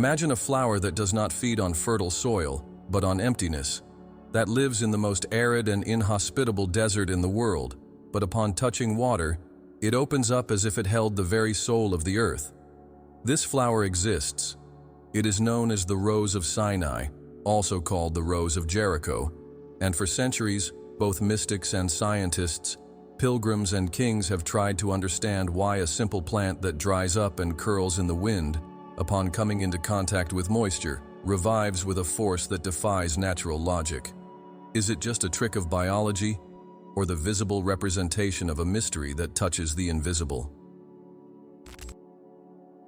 Imagine a flower that does not feed on fertile soil, but on emptiness, that lives in the most arid and inhospitable desert in the world, but upon touching water, it opens up as if it held the very soul of the earth. This flower exists. It is known as the Rose of Sinai, also called the Rose of Jericho, and for centuries, both mystics and scientists, pilgrims and kings have tried to understand why a simple plant that dries up and curls in the wind, upon coming into contact with moisture, revives with a force that defies natural logic. Is it just a trick of biology, or the visible representation of a mystery that touches the invisible?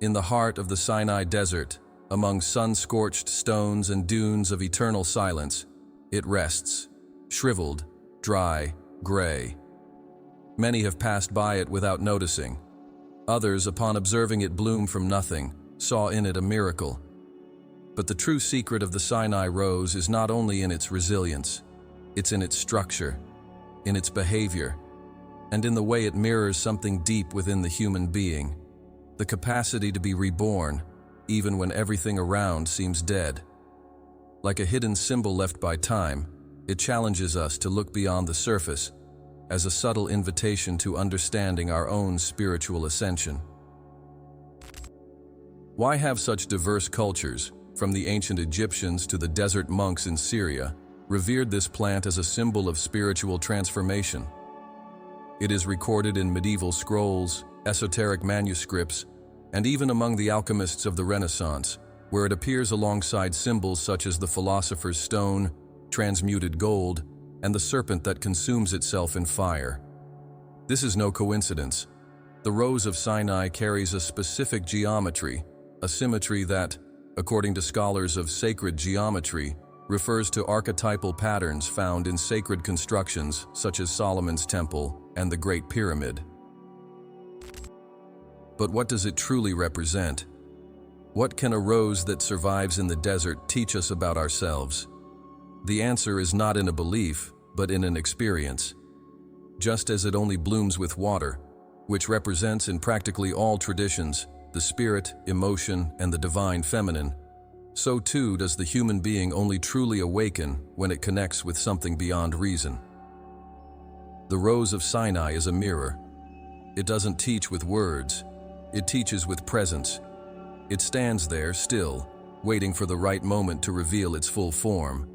In the heart of the Sinai Desert, among sun-scorched stones and dunes of eternal silence, it rests, shriveled, dry, gray. Many have passed by it without noticing. Others, upon observing it bloom from nothing, saw in it a miracle. But the true secret of the Sinai rose is not only in its resilience, it's in its structure, in its behavior, and in the way it mirrors something deep within the human being, the capacity to be reborn, even when everything around seems dead. Like a hidden symbol left by time, it challenges us to look beyond the surface, as a subtle invitation to understanding our own spiritual ascension. Why have such diverse cultures, from the ancient Egyptians to the desert monks in Syria, revered this plant as a symbol of spiritual transformation? It is recorded in medieval scrolls, esoteric manuscripts, and even among the alchemists of the Renaissance, where it appears alongside symbols such as the philosopher's stone, transmuted gold, and the serpent that consumes itself in fire. This is no coincidence. The Rose of Sinai carries a specific geometry, a symmetry that, according to scholars of sacred geometry, refers to archetypal patterns found in sacred constructions such as Solomon's Temple and the Great Pyramid. But what does it truly represent? What can a rose that survives in the desert teach us about ourselves? The answer is not in a belief, but in an experience. Just as it only blooms with water, which represents in practically all traditions the spirit, emotion, and the divine feminine, so too does the human being only truly awaken when it connects with something beyond reason. The Rose of Sinai is a mirror. It doesn't teach with words, it teaches with presence. It stands there still, waiting for the right moment to reveal its full form,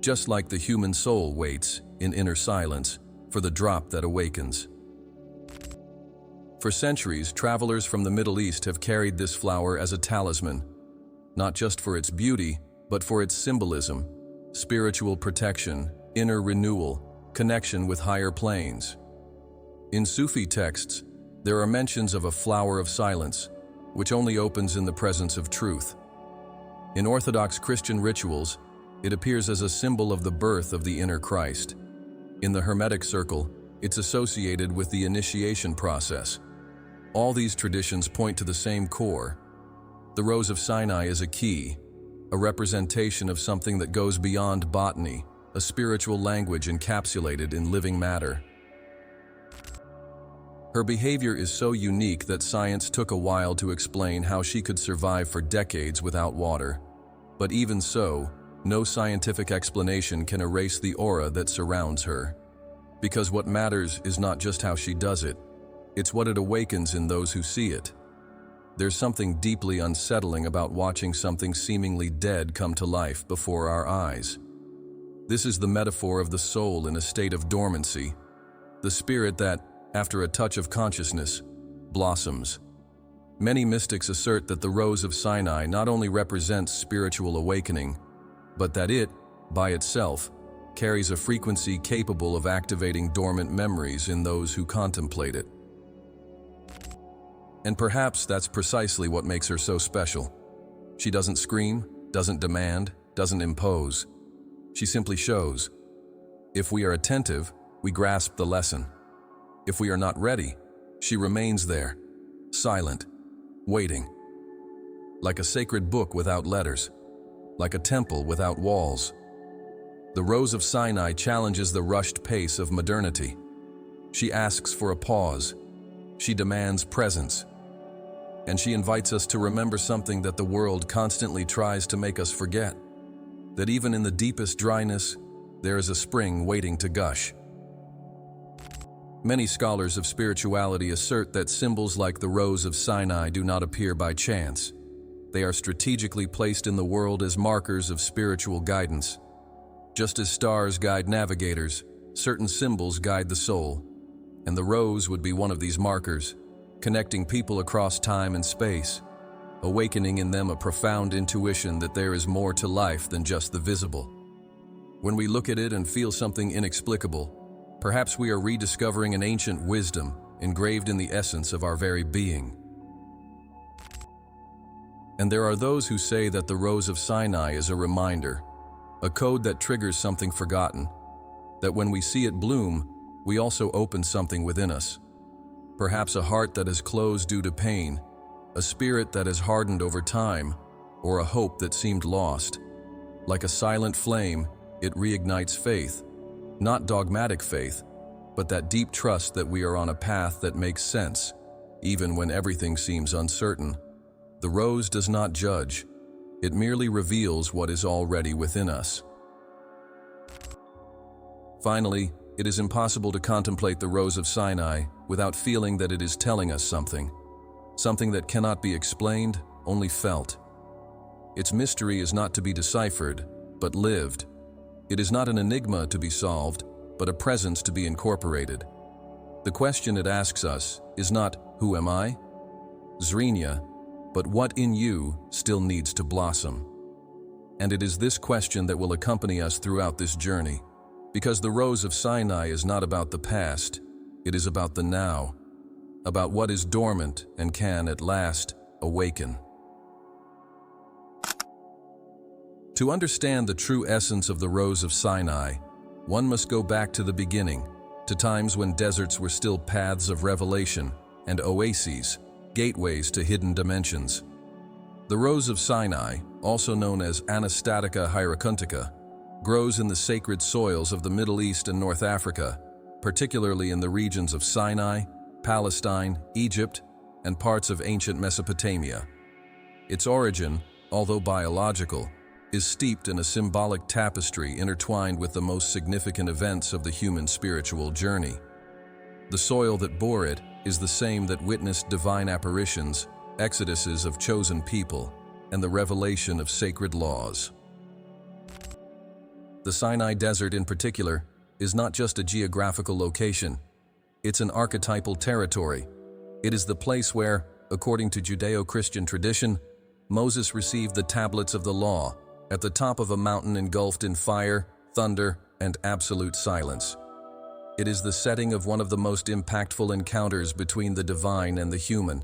just like the human soul waits, in inner silence, for the drop that awakens. For centuries, travelers from the Middle East have carried this flower as a talisman, not just for its beauty, but for its symbolism, spiritual protection, inner renewal, connection with higher planes. In Sufi texts, there are mentions of a flower of silence, which only opens in the presence of truth. In Orthodox Christian rituals, it appears as a symbol of the birth of the inner Christ. In the Hermetic circle, it's associated with the initiation process. All these traditions point to the same core. The Rose of Sinai is a key, a representation of something that goes beyond botany, a spiritual language encapsulated in living matter. Her behavior is so unique that science took a while to explain how she could survive for decades without water. But even so, no scientific explanation can erase the aura that surrounds her. Because what matters is not just how she does it, it's what it awakens in those who see it. There's something deeply unsettling about watching something seemingly dead come to life before our eyes. This is the metaphor of the soul in a state of dormancy, the spirit that, after a touch of consciousness, blossoms. Many mystics assert that the Rose of Sinai not only represents spiritual awakening, but that it, by itself, carries a frequency capable of activating dormant memories in those who contemplate it. And perhaps that's precisely what makes her so special. She doesn't scream, doesn't demand, doesn't impose. She simply shows. If we are attentive, we grasp the lesson. If we are not ready, she remains there, silent, waiting. Like a sacred book without letters, like a temple without walls. The Rose of Sinai challenges the rushed pace of modernity. She asks for a pause. She demands presence. And she invites us to remember something that the world constantly tries to make us forget: that even in the deepest dryness, there is a spring waiting to gush. Many scholars of spirituality assert that symbols like the Rose of Sinai do not appear by chance. They are strategically placed in the world as markers of spiritual guidance. Just as stars guide navigators, certain symbols guide the soul, and the rose would be one of these markers, connecting people across time and space, awakening in them a profound intuition that there is more to life than just the visible. When we look at it and feel something inexplicable, perhaps we are rediscovering an ancient wisdom engraved in the essence of our very being. And there are those who say that the Rose of Sinai is a reminder, a code that triggers something forgotten, that when we see it bloom, we also open something within us. Perhaps a heart that is closed due to pain, a spirit that has hardened over time, or a hope that seemed lost. Like a silent flame, it reignites faith. Not dogmatic faith, but that deep trust that we are on a path that makes sense, even when everything seems uncertain. The rose does not judge. It merely reveals what is already within us. Finally, it is impossible to contemplate the Rose of Sinai without feeling that it is telling us something that cannot be explained, only felt. Its mystery is not to be deciphered, but lived. It is not an enigma to be solved, but a presence to be incorporated. The question it asks us is not, "Who am I?" Zrenia, but what in you still needs to blossom? And it is this question that will accompany us throughout this journey, because the Rose of Sinai is not about the past, it is about the now, about what is dormant and can at last awaken. To understand the true essence of the Rose of Sinai, one must go back to the beginning, to times when deserts were still paths of revelation and oases, gateways to hidden dimensions. The Rose of Sinai, also known as Anastatica hierocontica, grows in the sacred soils of the Middle East and North Africa, particularly in the regions of Sinai, Palestine, Egypt, and parts of ancient Mesopotamia. Its origin, although biological, is steeped in a symbolic tapestry intertwined with the most significant events of the human spiritual journey. The soil that bore it is the same that witnessed divine apparitions, exoduses of chosen people, and the revelation of sacred laws. The Sinai Desert in particular is not just a geographical location, it's an archetypal territory. It is the place where, according to Judeo-Christian tradition, Moses received the tablets of the law, at the top of a mountain engulfed in fire, thunder, and absolute silence. It is the setting of one of the most impactful encounters between the divine and the human,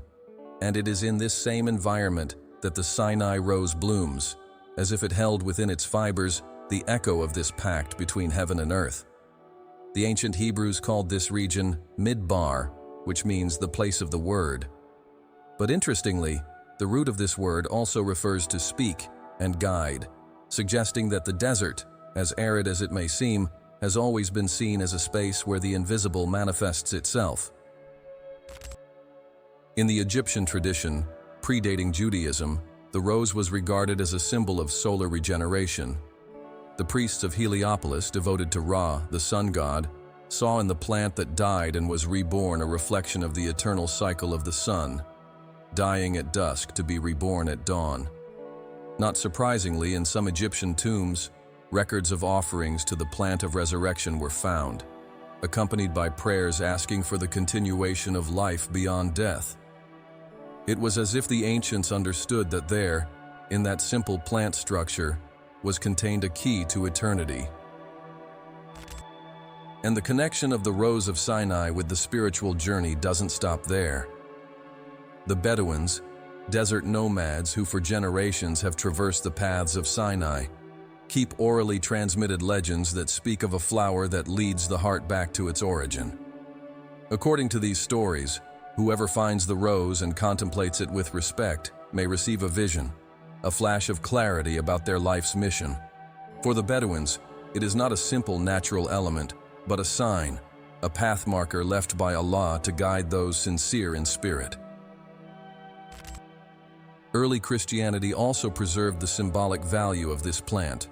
and it is in this same environment that the Sinai rose blooms, as if it held within its fibers the echo of this pact between heaven and earth. The ancient Hebrews called this region Midbar, which means the place of the word. But interestingly, the root of this word also refers to speak and guide, suggesting that the desert, as arid as it may seem, has always been seen as a space where the invisible manifests itself. In the Egyptian tradition, predating Judaism, the rose was regarded as a symbol of solar regeneration. The priests of Heliopolis, devoted to Ra, the sun god, saw in the plant that died and was reborn a reflection of the eternal cycle of the sun, dying at dusk to be reborn at dawn. Not surprisingly, in some Egyptian tombs, records of offerings to the plant of resurrection were found, accompanied by prayers asking for the continuation of life beyond death. It was as if the ancients understood that there, in that simple plant structure, was contained a key to eternity. And the connection of the Rose of Sinai with the spiritual journey doesn't stop there. The Bedouins, desert nomads who for generations have traversed the paths of Sinai, keep orally transmitted legends that speak of a flower that leads the heart back to its origin. According to these stories, whoever finds the rose and contemplates it with respect may receive a vision, a flash of clarity about their life's mission. For the Bedouins, it is not a simple natural element, but a sign, a path marker left by Allah to guide those sincere in spirit. Early Christianity also preserved the symbolic value of this plant.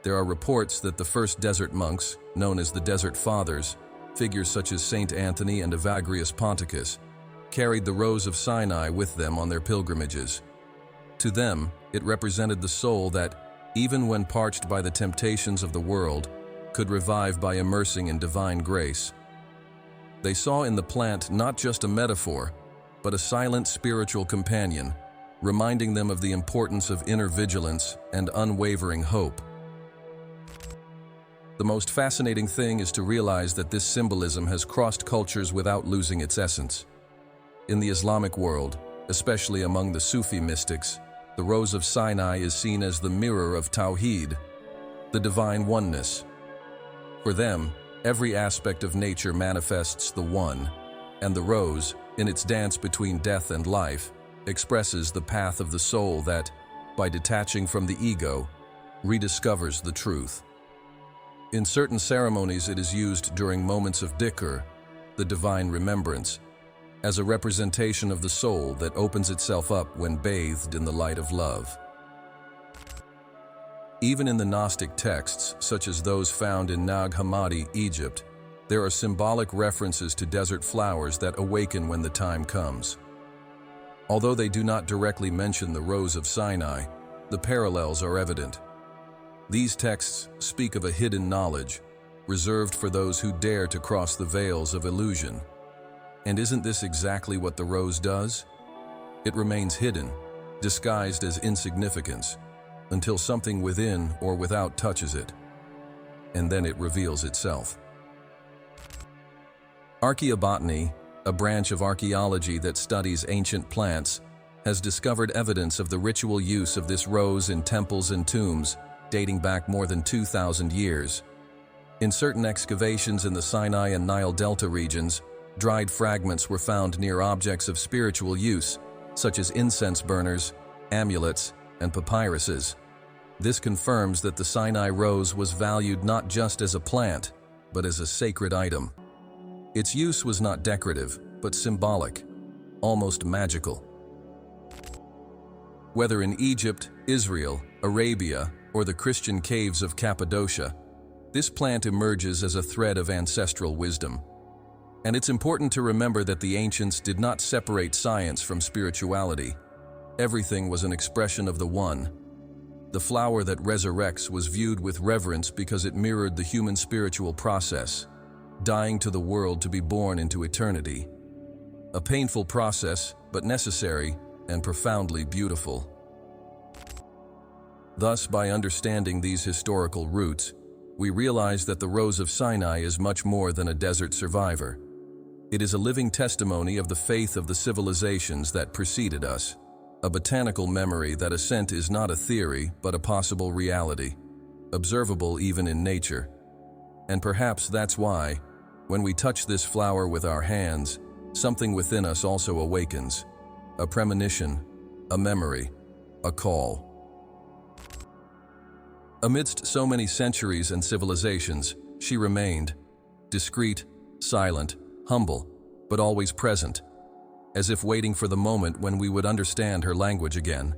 There are reports that the first desert monks, known as the Desert Fathers, figures such as Saint Anthony and Evagrius Ponticus, carried the Rose of Sinai with them on their pilgrimages. To them, it represented the soul that, even when parched by the temptations of the world, could revive by immersing in divine grace. They saw in the plant not just a metaphor, but a silent spiritual companion, reminding them of the importance of inner vigilance and unwavering hope. The most fascinating thing is to realize that this symbolism has crossed cultures without losing its essence. In the Islamic world, especially among the Sufi mystics, the Rose of Sinai is seen as the mirror of Tawheed, the divine oneness. For them, every aspect of nature manifests the One, and the rose, in its dance between death and life, expresses the path of the soul that, by detaching from the ego, rediscovers the truth. In certain ceremonies it is used during moments of dhikr, the divine remembrance, as a representation of the soul that opens itself up when bathed in the light of love. Even in the Gnostic texts, such as those found in Nag Hammadi, Egypt, there are symbolic references to desert flowers that awaken when the time comes. Although they do not directly mention the Rose of Sinai, the parallels are evident. These texts speak of a hidden knowledge, reserved for those who dare to cross the veils of illusion. And isn't this exactly what the rose does? It remains hidden, disguised as insignificance, until something within or without touches it, and then it reveals itself. Archaeobotany, a branch of archaeology that studies ancient plants, has discovered evidence of the ritual use of this rose in temples and tombs dating back more than 2,000 years. In certain excavations in the Sinai and Nile Delta regions, dried fragments were found near objects of spiritual use, such as incense burners, amulets, and papyruses. This confirms that the Sinai rose was valued not just as a plant, but as a sacred item. Its use was not decorative, but symbolic, almost magical. Whether in Egypt, Israel, Arabia, or the Christian caves of Cappadocia, this plant emerges as a thread of ancestral wisdom. And it's important to remember that the ancients did not separate science from spirituality. Everything was an expression of the One. The flower that resurrects was viewed with reverence because it mirrored the human spiritual process, dying to the world to be born into eternity. A painful process, but necessary and profoundly beautiful. Thus, by understanding these historical roots, we realize that the Rose of Sinai is much more than a desert survivor. It is a living testimony of the faith of the civilizations that preceded us, a botanical memory that ascent is not a theory but a possible reality, observable even in nature. And perhaps that's why, when we touch this flower with our hands, something within us also awakens, a premonition, a memory, a call. Amidst so many centuries and civilizations, she remained, discreet, silent, humble, but always present, as if waiting for the moment when we would understand her language again.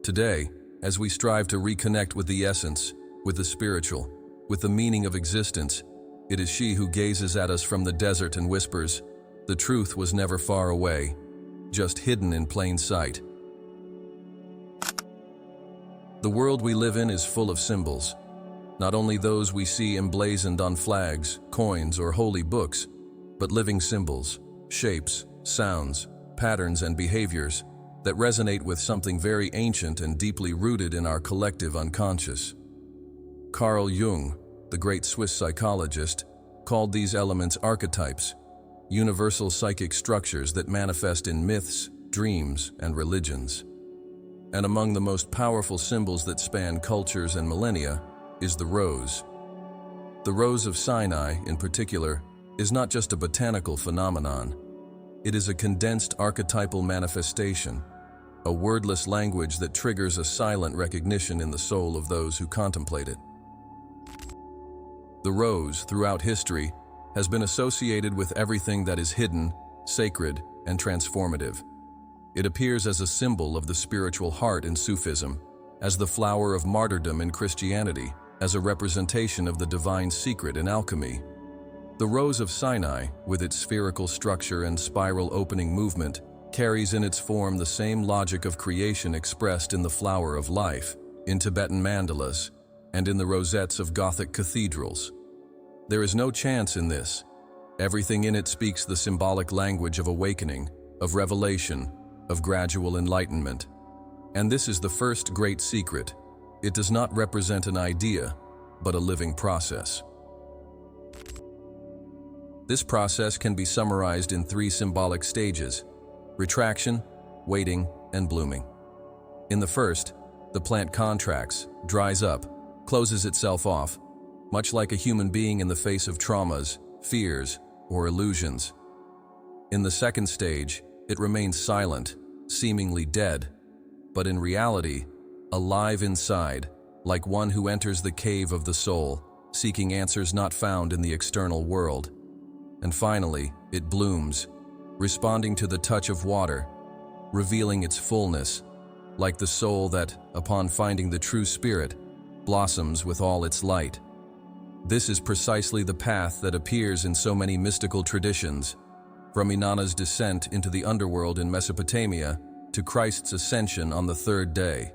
Today, as we strive to reconnect with the essence, with the spiritual, with the meaning of existence, it is she who gazes at us from the desert and whispers, "The truth was never far away, just hidden in plain sight." The world we live in is full of symbols, not only those we see emblazoned on flags, coins, or holy books, but living symbols, shapes, sounds, patterns, and behaviors that resonate with something very ancient and deeply rooted in our collective unconscious. Carl Jung, the great Swiss psychologist, called these elements archetypes, universal psychic structures that manifest in myths, dreams, and religions. And among the most powerful symbols that span cultures and millennia is the rose. The Rose of Sinai, in particular, is not just a botanical phenomenon. It is a condensed archetypal manifestation, a wordless language that triggers a silent recognition in the soul of those who contemplate it. The rose, throughout history, has been associated with everything that is hidden, sacred, and transformative. It appears as a symbol of the spiritual heart in Sufism, as the flower of martyrdom in Christianity, as a representation of the divine secret in alchemy. The Rose of Sinai, with its spherical structure and spiral opening movement, carries in its form the same logic of creation expressed in the flower of life, in Tibetan mandalas, and in the rosettes of Gothic cathedrals. There is no chance in this. Everything in it speaks the symbolic language of awakening, of revelation, of gradual enlightenment. And this is the first great secret. It does not represent an idea, but a living process. This process can be summarized in 3 symbolic stages: retraction, waiting, and blooming. In the first, the plant contracts, dries up, closes itself off, much like a human being in the face of traumas, fears, or illusions. In the second stage, it remains silent, seemingly dead, but in reality, alive inside, like one who enters the cave of the soul, seeking answers not found in the external world. And finally, it blooms, responding to the touch of water, revealing its fullness, like the soul that, upon finding the true spirit, blossoms with all its light. This is precisely the path that appears in so many mystical traditions, from Inanna's descent into the underworld in Mesopotamia to Christ's ascension on the 3rd day.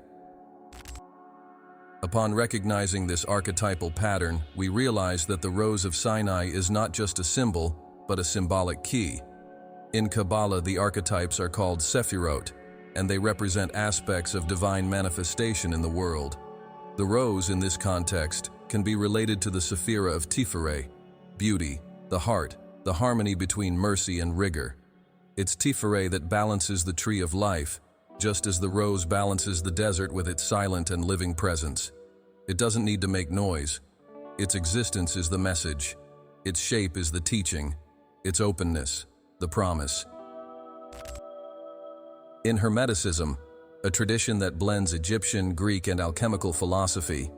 Upon recognizing this archetypal pattern, we realize that the Rose of Sinai is not just a symbol, but a symbolic key. In Kabbalah, the archetypes are called Sephirot, and they represent aspects of divine manifestation in the world. The rose, in this context, can be related to the Sephira of Tiferet, beauty, the heart, the harmony between mercy and rigor. It's Tiferet that balances the tree of life, just as the rose balances the desert with its silent and living presence. It doesn't need to make noise. Its existence is the message. Its shape is the teaching. Its openness, the promise. In Hermeticism, a tradition that blends Egyptian, Greek, and alchemical philosophy,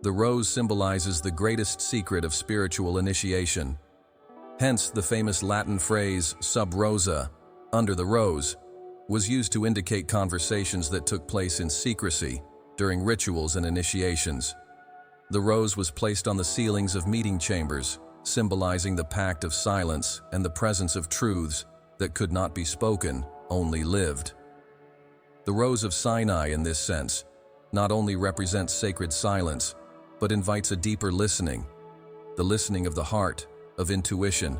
the rose symbolizes the greatest secret of spiritual initiation. Hence, the famous Latin phrase sub rosa, under the rose, was used to indicate conversations that took place in secrecy during rituals and initiations. The rose was placed on the ceilings of meeting chambers, symbolizing the pact of silence and the presence of truths that could not be spoken, only lived. The Rose of Sinai, in this sense, not only represents sacred silence, but invites a deeper listening, the listening of the heart, of intuition,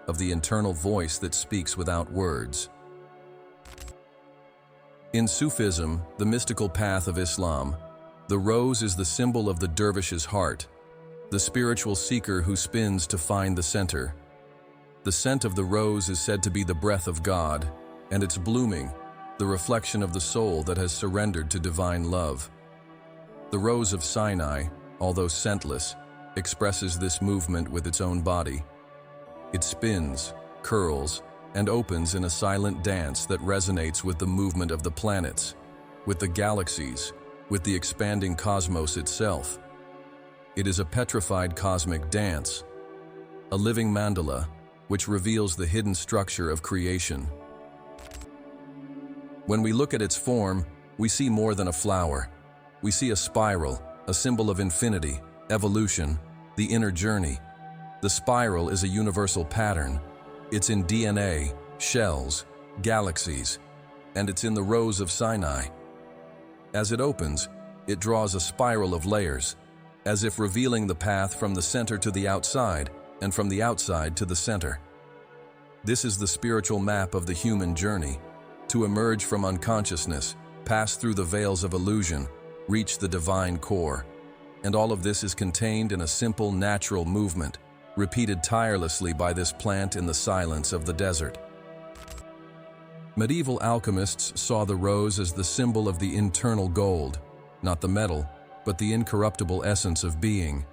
of the internal voice that speaks without words. In Sufism, the mystical path of Islam, the rose is the symbol of the dervish's heart, the spiritual seeker who spins to find the center. The scent of the rose is said to be the breath of God, and its blooming, the reflection of the soul that has surrendered to divine love. The Rose of Sinai, although scentless, expresses this movement with its own body. It spins, curls, and opens in a silent dance that resonates with the movement of the planets, with the galaxies, with the expanding cosmos itself. It is a petrified cosmic dance, a living mandala which reveals the hidden structure of creation. When we look at its form, we see more than a flower. We see a spiral, a symbol of infinity, evolution, the inner journey. The spiral is a universal pattern. It's in DNA, shells, galaxies, and it's in the Rose of Sinai. As it opens, it draws a spiral of layers, as if revealing the path from the center to the outside, and from the outside to the center. This is the spiritual map of the human journey, to emerge from unconsciousness, pass through the veils of illusion, reach the divine core. And all of this is contained in a simple, natural movement, repeated tirelessly by this plant in the silence of the desert. Medieval alchemists saw the rose as the symbol of the internal gold, not the metal, but the incorruptible essence of being.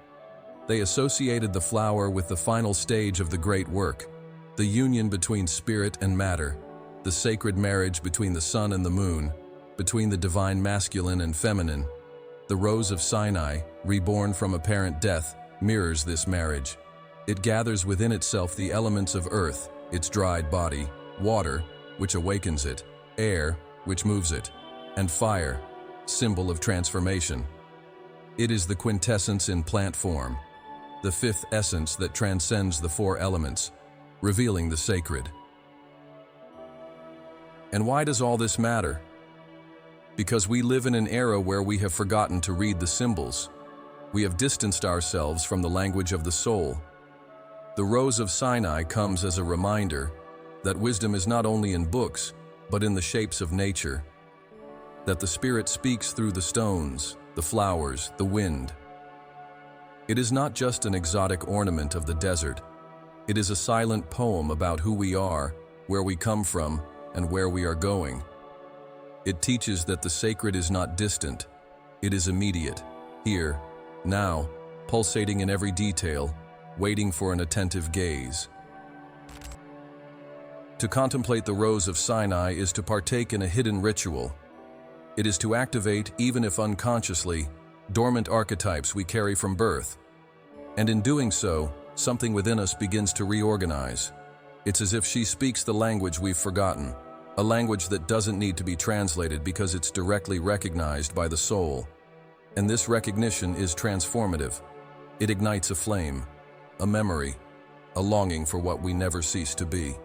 They associated the flower with the final stage of the great work, the union between spirit and matter, the sacred marriage between the sun and the moon, between the divine masculine and feminine. The Rose of Sinai, reborn from apparent death, mirrors this marriage. It gathers within itself the elements of earth, its dried body, water, which awakens it, air, which moves it, and fire, symbol of transformation. It is the quintessence in plant form, the fifth essence that transcends the four elements, revealing the sacred. And why does all this matter? Because we live in an era where we have forgotten to read the symbols. We have distanced ourselves from the language of the soul. The Rose of Sinai comes as a reminder that wisdom is not only in books, but in the shapes of nature. That the Spirit speaks through the stones, the flowers, the wind. It is not just an exotic ornament of the desert. It is a silent poem about who we are, where we come from, and where we are going. It teaches that the sacred is not distant. It is immediate, here, now, pulsating in every detail, waiting for an attentive gaze. To contemplate the Rose of Sinai is to partake in a hidden ritual. It is to activate, even if unconsciously, dormant archetypes we carry from birth. And in doing so, something within us begins to reorganize. It's as if she speaks the language we've forgotten, a language that doesn't need to be translated because it's directly recognized by the soul. And this recognition is transformative. It ignites a flame, a memory, a longing for what we never cease to be.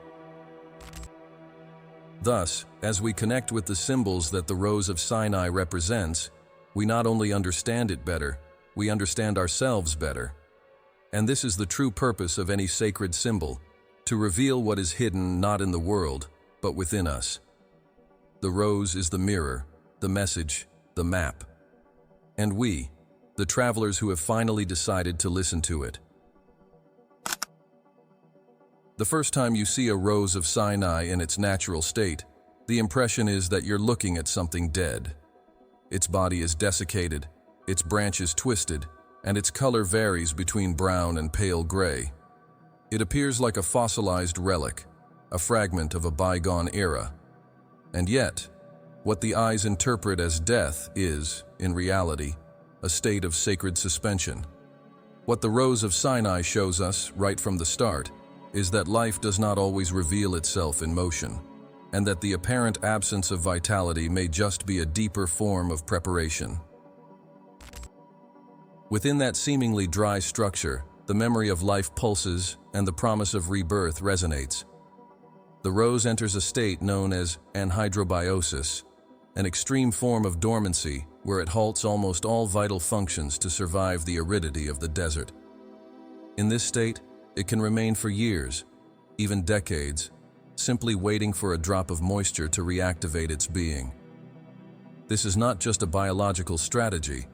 Thus, as we connect with the symbols that the Rose of Sinai represents, we not only understand it better, we understand ourselves better. And this is the true purpose of any sacred symbol, to reveal what is hidden not in the world, but within us. The rose is the mirror, the message, the map. And we, the travelers who have finally decided to listen to it. The first time you see a Rose of Sinai in its natural state, the impression is that you're looking at something dead. Its body is desiccated, its branches twisted, and its color varies between brown and pale gray. It appears like a fossilized relic, a fragment of a bygone era. And yet, what the eyes interpret as death is, in reality, a state of sacred suspension. What the Rose of Sinai shows us, right from the start, is that life does not always reveal itself in motion, and that the apparent absence of vitality may just be a deeper form of preparation. Within that seemingly dry structure, the memory of life pulses and the promise of rebirth resonates. The rose enters a state known as anhydrobiosis, an extreme form of dormancy where it halts almost all vital functions to survive the aridity of the desert. In this state, it can remain for years, even decades, simply waiting for a drop of moisture to reactivate its being. This is not just a biological strategy,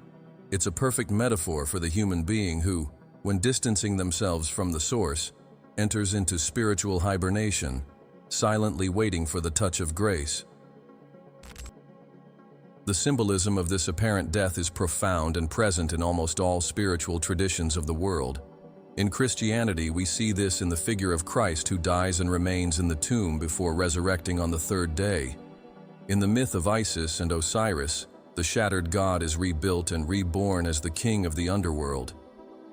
it's a perfect metaphor for the human being who, when distancing themselves from the source, enters into spiritual hibernation, silently waiting for the touch of grace. The symbolism of this apparent death is profound and present in almost all spiritual traditions of the world. In Christianity, we see this in the figure of Christ who dies and remains in the tomb before resurrecting on the third day. In the myth of Isis and Osiris, the shattered god is rebuilt and reborn as the king of the underworld.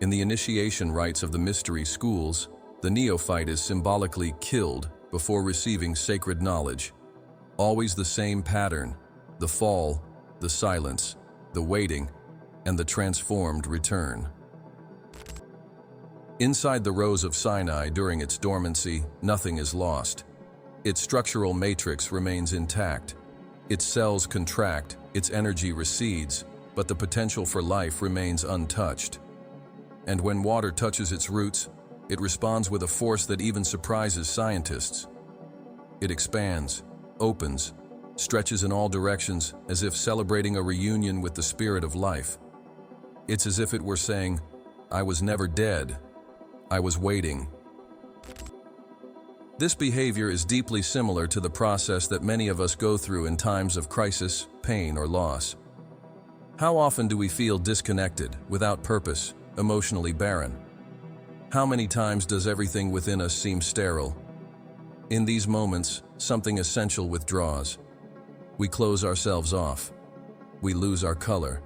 In the initiation rites of the mystery schools, the neophyte is symbolically killed before receiving sacred knowledge. Always the same pattern: the fall, the silence, the waiting, and the transformed return. Inside the Rose of Sinai during its dormancy, nothing is lost. Its structural matrix remains intact. Its cells contract, its energy recedes, but the potential for life remains untouched. And when water touches its roots, it responds with a force that even surprises scientists. It expands, opens, stretches in all directions as if celebrating a reunion with the spirit of life. It's as if it were saying, "I was never dead. I was waiting." This behavior is deeply similar to the process that many of us go through in times of crisis, pain, or loss. How often do we feel disconnected, without purpose, emotionally barren? How many times does everything within us seem sterile? In these moments, something essential withdraws. We close ourselves off. We lose our color.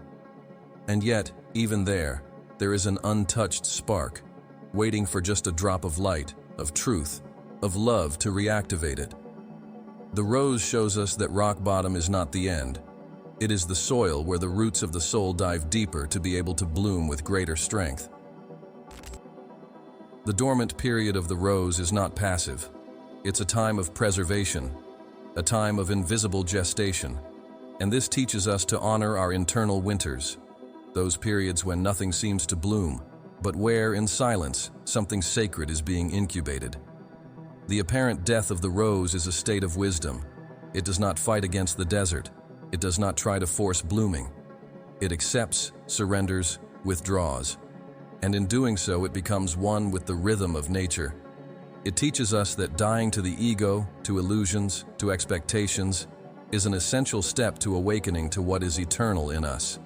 And yet, even there is an untouched spark, waiting for just a drop of light, of truth, of love to reactivate it. The rose shows us that rock bottom is not the end. It is the soil where the roots of the soul dive deeper to be able to bloom with greater strength. The dormant period of the rose is not passive. It's a time of preservation, a time of invisible gestation, and this teaches us to honor our internal winters, those periods when nothing seems to bloom, but where, in silence, something sacred is being incubated. The apparent death of the rose is a state of wisdom. It does not fight against the desert. It does not try to force blooming. It accepts, surrenders, withdraws. And in doing so, it becomes one with the rhythm of nature. It teaches us that dying to the ego, to illusions, to expectations, is an essential step to awakening to what is eternal in us.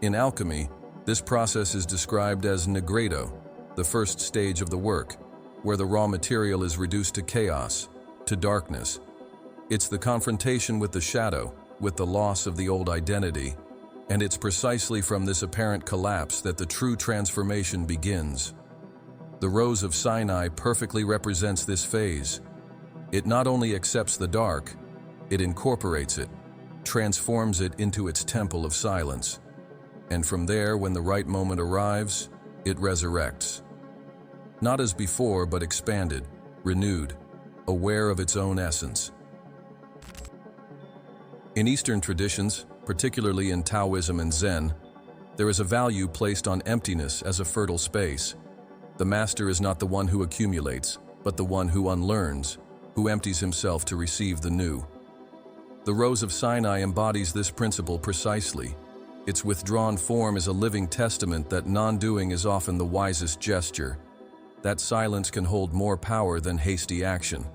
In alchemy, this process is described as nigredo, the first stage of the work, where the raw material is reduced to chaos, to darkness. It's the confrontation with the shadow, with the loss of the old identity, and it's precisely from this apparent collapse that the true transformation begins. The Rose of Sinai perfectly represents this phase. It not only accepts the dark, it incorporates it, transforms it into its temple of silence. And from there, when the right moment arrives, it resurrects. Not as before, but expanded, renewed, aware of its own essence. In Eastern traditions, particularly in Taoism and Zen, there is a value placed on emptiness as a fertile space. The master is not the one who accumulates, but the one who unlearns, who empties himself to receive the new. The Rose of Sinai embodies this principle precisely. Its withdrawn form is a living testament that non-doing is often the wisest gesture, that silence can hold more power than hasty action,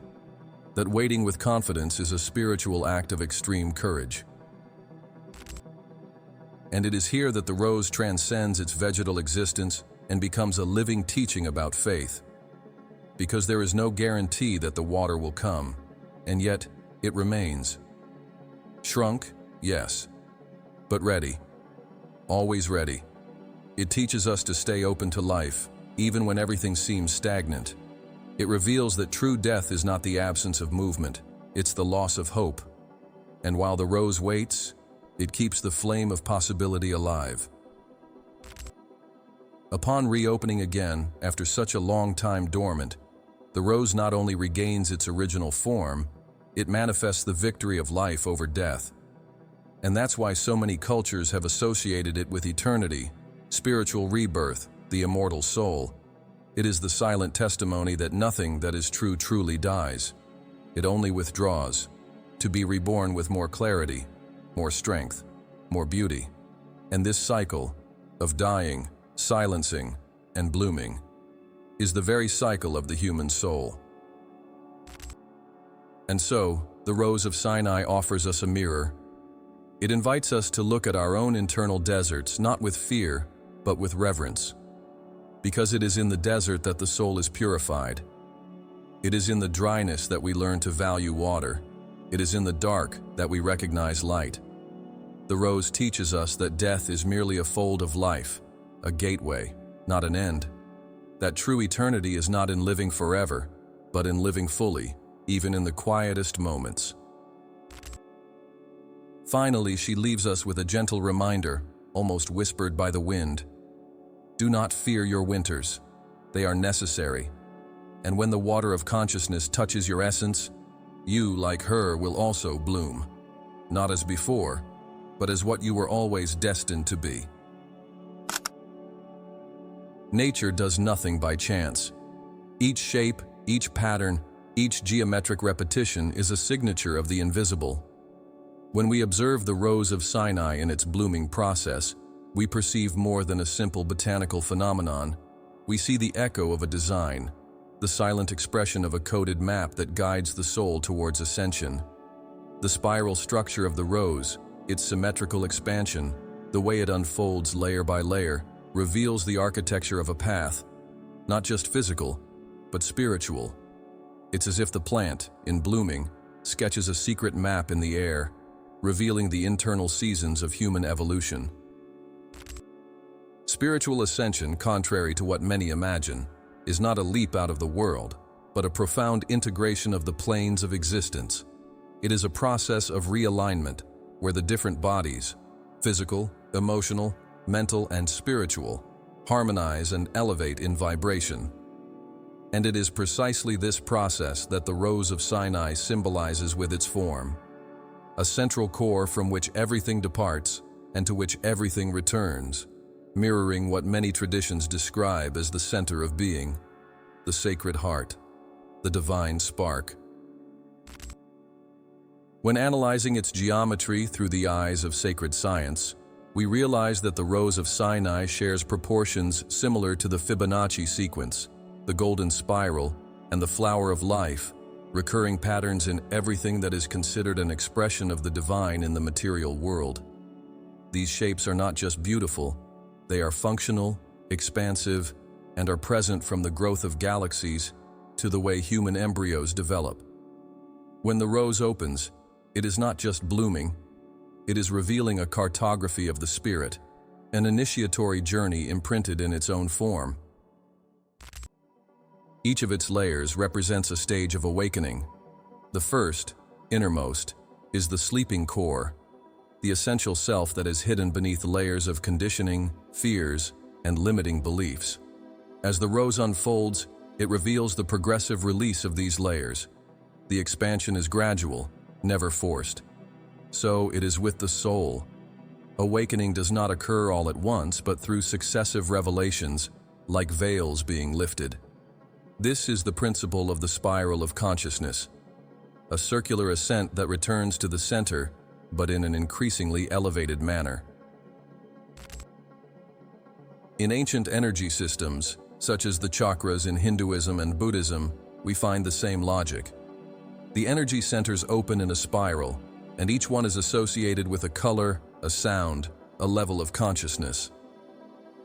that waiting with confidence is a spiritual act of extreme courage. And it is here that the rose transcends its vegetal existence and becomes a living teaching about faith. Because there is no guarantee that the water will come, and yet it remains. Shrunk, yes, but ready. Always ready. It teaches us to stay open to life, even when everything seems stagnant. It reveals that true death is not the absence of movement, it's the loss of hope. And while the rose waits, it keeps the flame of possibility alive. Upon reopening again, after such a long time dormant, the rose not only regains its original form, it manifests the victory of life over death. And that's why so many cultures have associated it with eternity, spiritual rebirth, the immortal soul. It is the silent testimony that nothing that is true truly dies. It only withdraws, to be reborn with more clarity, more strength, more beauty. And this cycle of dying, silencing, and blooming is the very cycle of the human soul. And so, the Rose of Sinai offers us a mirror. It invites us to look at our own internal deserts, not with fear, but with reverence. Because it is in the desert that the soul is purified. It is in the dryness that we learn to value water. It is in the dark that we recognize light. The rose teaches us that death is merely a fold of life, a gateway, not an end. That true eternity is not in living forever, but in living fully, even in the quietest moments. Finally, she leaves us with a gentle reminder, almost whispered by the wind. Do not fear your winters. They are necessary. And when the water of consciousness touches your essence, you, like her, will also bloom. Not as before, but as what you were always destined to be. Nature does nothing by chance. Each shape, each pattern, each geometric repetition is a signature of the invisible. When we observe the Rose of Sinai in its blooming process, we perceive more than a simple botanical phenomenon. We see the echo of a design, the silent expression of a coded map that guides the soul towards ascension. The spiral structure of the rose, its symmetrical expansion, the way it unfolds layer by layer, reveals the architecture of a path, not just physical, but spiritual. It's as if the plant, in blooming, sketches a secret map in the air, revealing the internal seasons of human evolution. Spiritual ascension, contrary to what many imagine, is not a leap out of the world. but a profound integration of the planes of existence. It is a process of realignment where the different bodies, physical, emotional, mental, and spiritual, harmonize and elevate in vibration. And it is precisely this process that the Rose of Sinai symbolizes with its form. A central core from which everything departs and to which everything returns, mirroring what many traditions describe as the center of being, the sacred heart, the divine spark. When analyzing its geometry through the eyes of sacred science, we realize that the Rose of Sinai shares proportions similar to the Fibonacci sequence, the golden spiral, and the flower of life, recurring patterns in everything that is considered an expression of the divine in the material world. These shapes are not just beautiful, they are functional, expansive, and are present from the growth of galaxies to the way human embryos develop. When the rose opens, it is not just blooming, it is revealing a cartography of the spirit, an initiatory journey imprinted in its own form. Each of its layers represents a stage of awakening. The first, innermost, is the sleeping core, the essential self that is hidden beneath layers of conditioning, fears, and limiting beliefs. As the rose unfolds, it reveals the progressive release of these layers. The expansion is gradual, never forced. So it is with the soul. Awakening does not occur all at once, but through successive revelations, like veils being lifted. This is the principle of the spiral of consciousness, a circular ascent that returns to the center, but in an increasingly elevated manner. In ancient energy systems, such as the chakras in Hinduism and Buddhism, we find the same logic. The energy centers open in a spiral, and each one is associated with a color, a sound, a level of consciousness.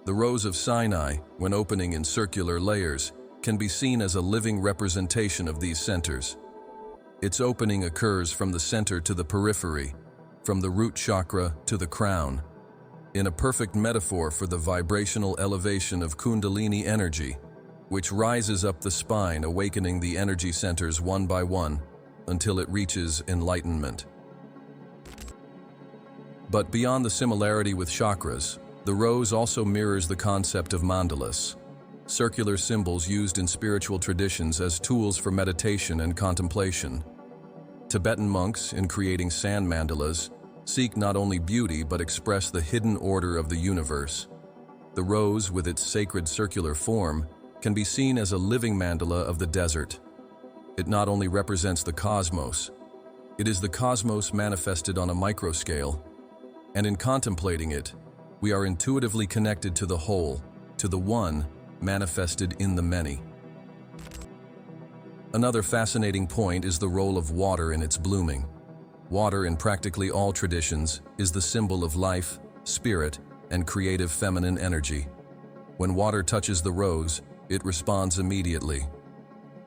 The Rose of Sinai, when opening in circular layers, can be seen as a living representation of these centers. Its opening occurs from the center to the periphery, from the root chakra to the crown, in a perfect metaphor for the vibrational elevation of Kundalini energy, which rises up the spine, awakening the energy centers one by one until it reaches enlightenment. But beyond the similarity with chakras, the rose also mirrors the concept of mandalas, circular symbols used in spiritual traditions as tools for meditation and contemplation. Tibetan monks, in creating sand mandalas, seek not only beauty but express the hidden order of the universe. The rose, with its sacred circular form, can be seen as a living mandala of the desert. It not only represents the cosmos, it is the cosmos manifested on a microscale, and in contemplating it, we are intuitively connected to the whole, to the one manifested in the many. Another fascinating point is the role of water in its blooming. Water, in practically all traditions, is the symbol of life, spirit, and creative feminine energy. When water touches the rose, it responds immediately.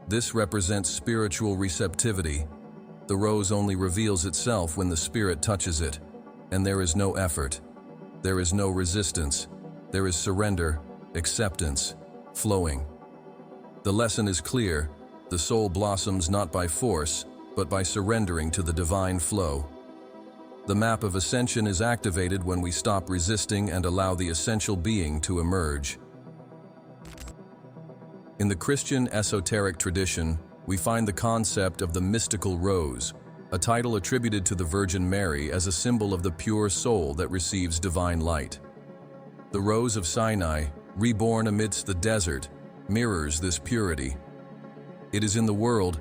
This represents spiritual receptivity. The rose only reveals itself when the spirit touches it, and there is no effort. There is no resistance. There is surrender, acceptance, flowing. The lesson is clear. The soul blossoms not by force, but by surrendering to the divine flow. The map of ascension is activated when we stop resisting and allow the essential being to emerge. In the Christian esoteric tradition, we find the concept of the mystical rose, a title attributed to the Virgin Mary as a symbol of the pure soul that receives divine light. The Rose of Sinai, reborn amidst the desert, mirrors this purity. It is in the world,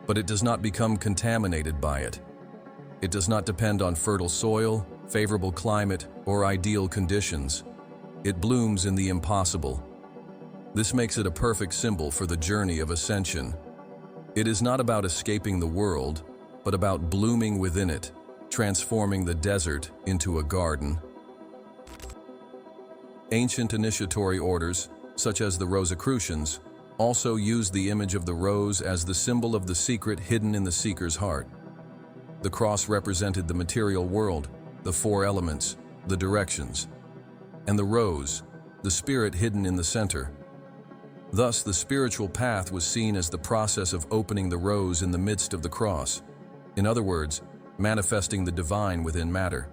but it does not become contaminated by it. It does not depend on fertile soil, favorable climate, or ideal conditions. It blooms in the impossible. This makes it a perfect symbol for the journey of ascension. It is not about escaping the world, but about blooming within it, transforming the desert into a garden. Ancient initiatory orders, such as the Rosicrucians, also used the image of the rose as the symbol of the secret hidden in the seeker's heart. The cross represented the material world, the four elements, the directions, and the rose, the spirit hidden in the center. Thus, the spiritual path was seen as the process of opening the rose in the midst of the cross. In other words, manifesting the divine within matter.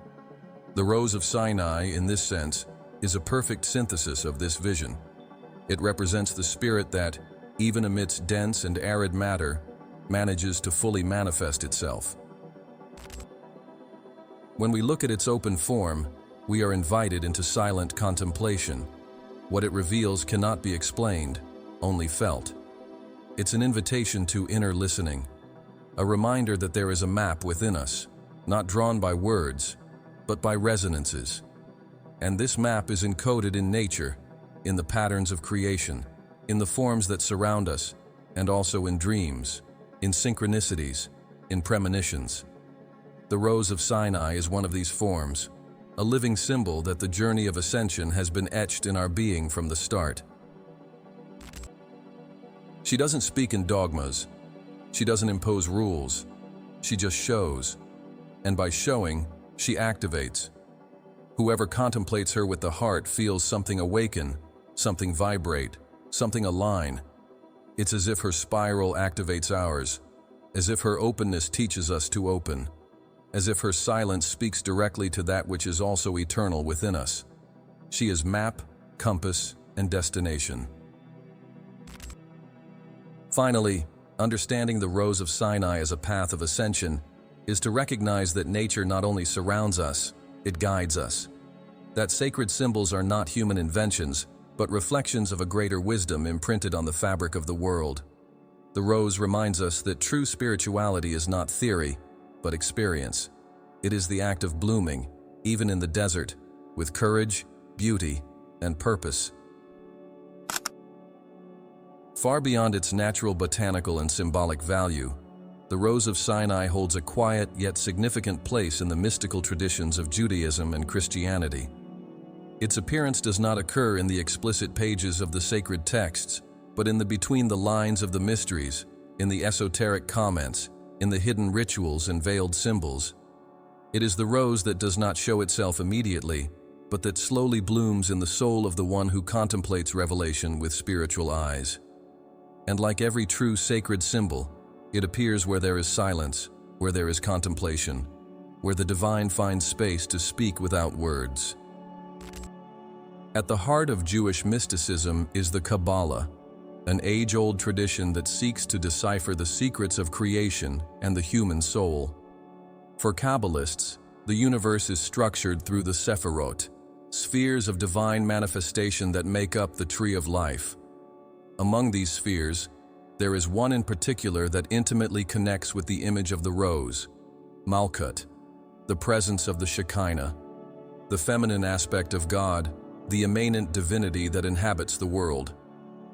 The Rose of Sinai, in this sense, is a perfect synthesis of this vision. It represents the spirit that, even amidst dense and arid matter, manages to fully manifest itself. When we look at its open form, we are invited into silent contemplation. What it reveals cannot be explained, only felt. It's an invitation to inner listening, a reminder that there is a map within us, not drawn by words, but by resonances. And this map is encoded in nature, in the patterns of creation, in the forms that surround us, and also in dreams, in synchronicities, in premonitions. The Rose of Sinai is one of these forms, a living symbol that the journey of ascension has been etched in our being from the start. She doesn't speak in dogmas. She doesn't impose rules. She just shows. And by showing, she activates. Whoever contemplates her with the heart feels something awaken, something vibrate, something align. It's as if her spiral activates ours, as if her openness teaches us to open, as if her silence speaks directly to that which is also eternal within us. She is map, compass, and destination. Finally, understanding the Rose of Sinai as a path of ascension is to recognize that nature not only surrounds us, it guides us. That sacred symbols are not human inventions, but reflections of a greater wisdom imprinted on the fabric of the world. The rose reminds us that true spirituality is not theory, but experience. It is the act of blooming, even in the desert, with courage, beauty, and purpose. Far beyond its natural botanical and symbolic value, the Rose of Sinai holds a quiet yet significant place in the mystical traditions of Judaism and Christianity. Its appearance does not occur in the explicit pages of the sacred texts, but in the between the lines of the mysteries, in the esoteric comments, in the hidden rituals and veiled symbols. It is the rose that does not show itself immediately, but that slowly blooms in the soul of the one who contemplates revelation with spiritual eyes. And like every true sacred symbol, it appears where there is silence, where there is contemplation, where the divine finds space to speak without words. At the heart of Jewish mysticism is the Kabbalah, an age-old tradition that seeks to decipher the secrets of creation and the human soul. For Kabbalists, the universe is structured through the Sephirot, spheres of divine manifestation that make up the tree of life. Among these spheres, there is one in particular that intimately connects with the image of the rose, Malkut, the presence of the Shekinah, the feminine aspect of God, the immanent divinity that inhabits the world.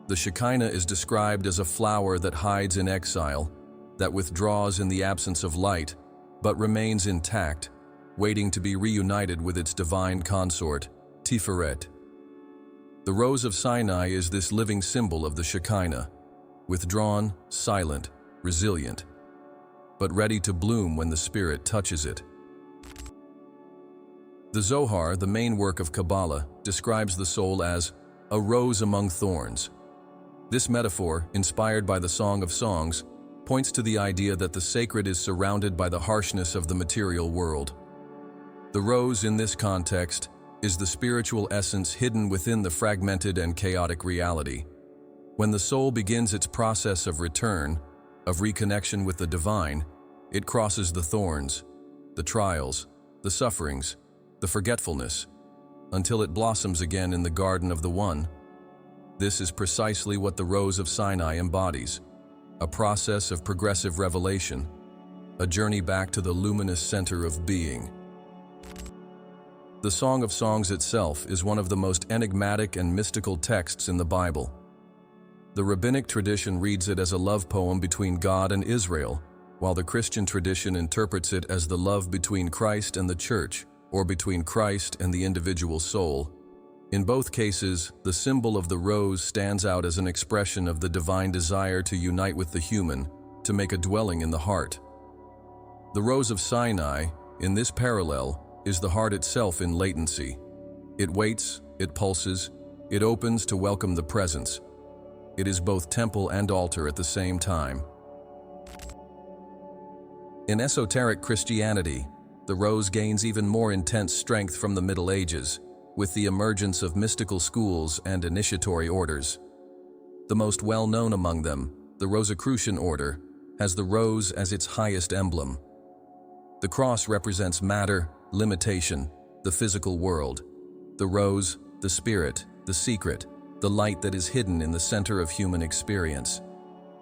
The Shekinah is described as a flower that hides in exile, that withdraws in the absence of light, but remains intact, waiting to be reunited with its divine consort, Tiferet. The Rose of Sinai is this living symbol of the Shekinah, withdrawn, silent, resilient, but ready to bloom when the Spirit touches it. The Zohar, the main work of Kabbalah, describes the soul as a rose among thorns. This metaphor, inspired by the Song of Songs, points to the idea that the sacred is surrounded by the harshness of the material world. The rose, in this context, is the spiritual essence hidden within the fragmented and chaotic reality. When the soul begins its process of return, of reconnection with the divine, it crosses the thorns, the trials, the sufferings, the forgetfulness, until it blossoms again in the garden of the One. This is precisely what the Rose of Sinai embodies, a process of progressive revelation, a journey back to the luminous center of being. The Song of Songs itself is one of the most enigmatic and mystical texts in the Bible. The rabbinic tradition reads it as a love poem between God and Israel, while the Christian tradition interprets it as the love between Christ and the Church, or between Christ and the individual soul. In both cases, the symbol of the rose stands out as an expression of the divine desire to unite with the human, to make a dwelling in the heart. The Rose of Sinai, in this parallel, is the heart itself in latency. It waits, it pulses, it opens to welcome the presence. It is both temple and altar at the same time. In esoteric Christianity, the rose gains even more intense strength from the Middle Ages, with the emergence of mystical schools and initiatory orders. The most well-known among them, the Rosicrucian order, has the rose as its highest emblem. The cross represents matter, limitation, the physical world. The rose, the spirit, the secret, the light that is hidden in the center of human experience.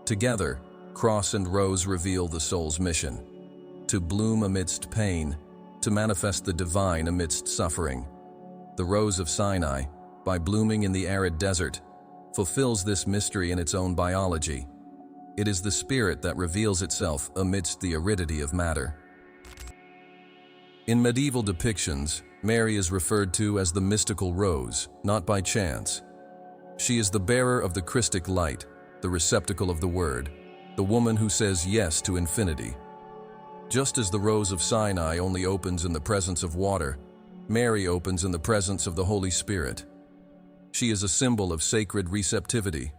Together, cross and rose reveal the soul's mission: to bloom amidst pain, to manifest the divine amidst suffering. The Rose of Sinai, by blooming in the arid desert, fulfills this mystery in its own biology. It is the spirit that reveals itself amidst the aridity of matter. In medieval depictions, Mary is referred to as the mystical rose, not by chance. She is the bearer of the Christic light, the receptacle of the Word, the woman who says yes to infinity. Just as the Rose of Sinai only opens in the presence of water, Mary opens in the presence of the Holy Spirit. She is a symbol of sacred receptivity,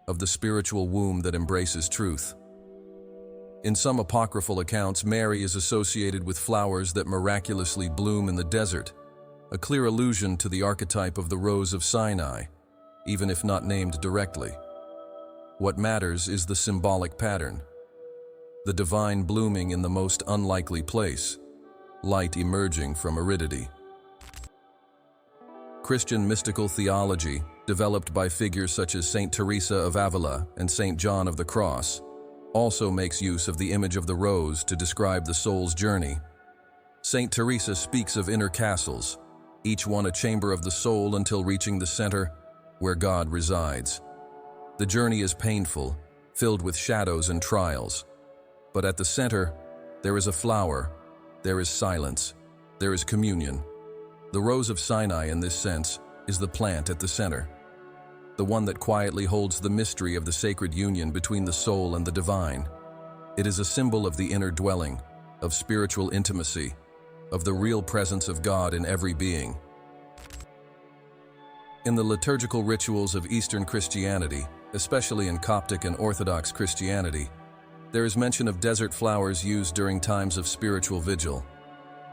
of the spiritual womb that embraces truth. In some apocryphal accounts, Mary is associated with flowers that miraculously bloom in the desert, a clear allusion to the archetype of the Rose of Sinai, even if not named directly. What matters is the symbolic pattern: the divine blooming in the most unlikely place, light emerging from aridity. Christian mystical theology, developed by figures such as Saint Teresa of Avila and Saint John of the Cross, also makes use of the image of the rose to describe the soul's journey. Saint Teresa speaks of inner castles, each one a chamber of the soul until reaching the center, where God resides. The journey is painful, filled with shadows and trials. But at the center, there is a flower, there is silence, there is communion. The Rose of Sinai, in this sense, is the plant at the center, the one that quietly holds the mystery of the sacred union between the soul and the divine. It is a symbol of the inner dwelling, of spiritual intimacy, of the real presence of God in every being. In the liturgical rituals of Eastern Christianity, especially in Coptic and Orthodox Christianity, there is mention of desert flowers used during times of spiritual vigil.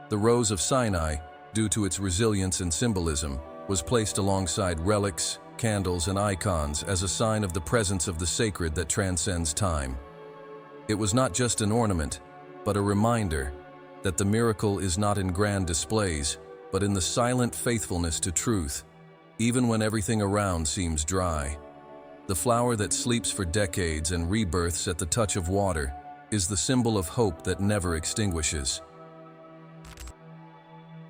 The Rose of Sinai, due to its resilience and symbolism, was placed alongside relics, candles, and icons as a sign of the presence of the sacred that transcends time. It was not just an ornament, but a reminder that the miracle is not in grand displays, but in the silent faithfulness to truth, even when everything around seems dry. The flower that sleeps for decades and rebirths at the touch of water is the symbol of hope that never extinguishes.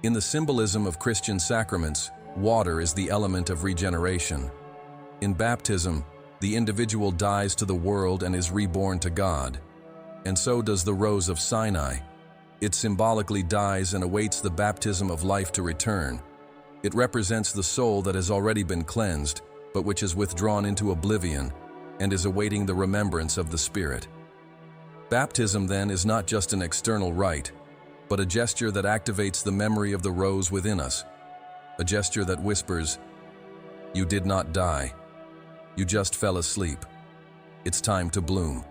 In the symbolism of Christian sacraments, water is the element of regeneration. In baptism, the individual dies to the world and is reborn to God. And so does the Rose of Sinai. It symbolically dies and awaits the baptism of life to return. It represents the soul that has already been cleansed, but which is withdrawn into oblivion and is awaiting the remembrance of the Spirit. Baptism, then, is not just an external rite, but a gesture that activates the memory of the rose within us, a gesture that whispers, "You did not die. You just fell asleep. It's time to bloom."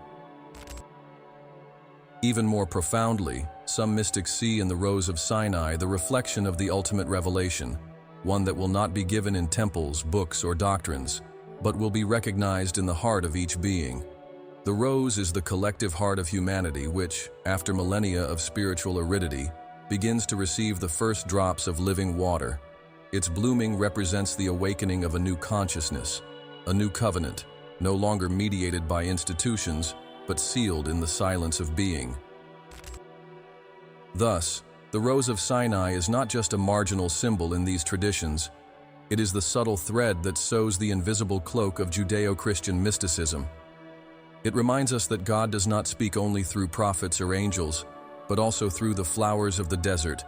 Even more profoundly, some mystics see in the Rose of Sinai the reflection of the ultimate revelation, one that will not be given in temples, books, or doctrines, but will be recognized in the heart of each being. The rose is the collective heart of humanity which, after millennia of spiritual aridity, begins to receive the first drops of living water. Its blooming represents the awakening of a new consciousness, a new covenant, no longer mediated by institutions, but sealed in the silence of being. Thus, the Rose of Sinai is not just a marginal symbol in these traditions. It is the subtle thread that sews the invisible cloak of Judeo-Christian mysticism. It reminds us that God does not speak only through prophets or angels, but also through the flowers of the desert,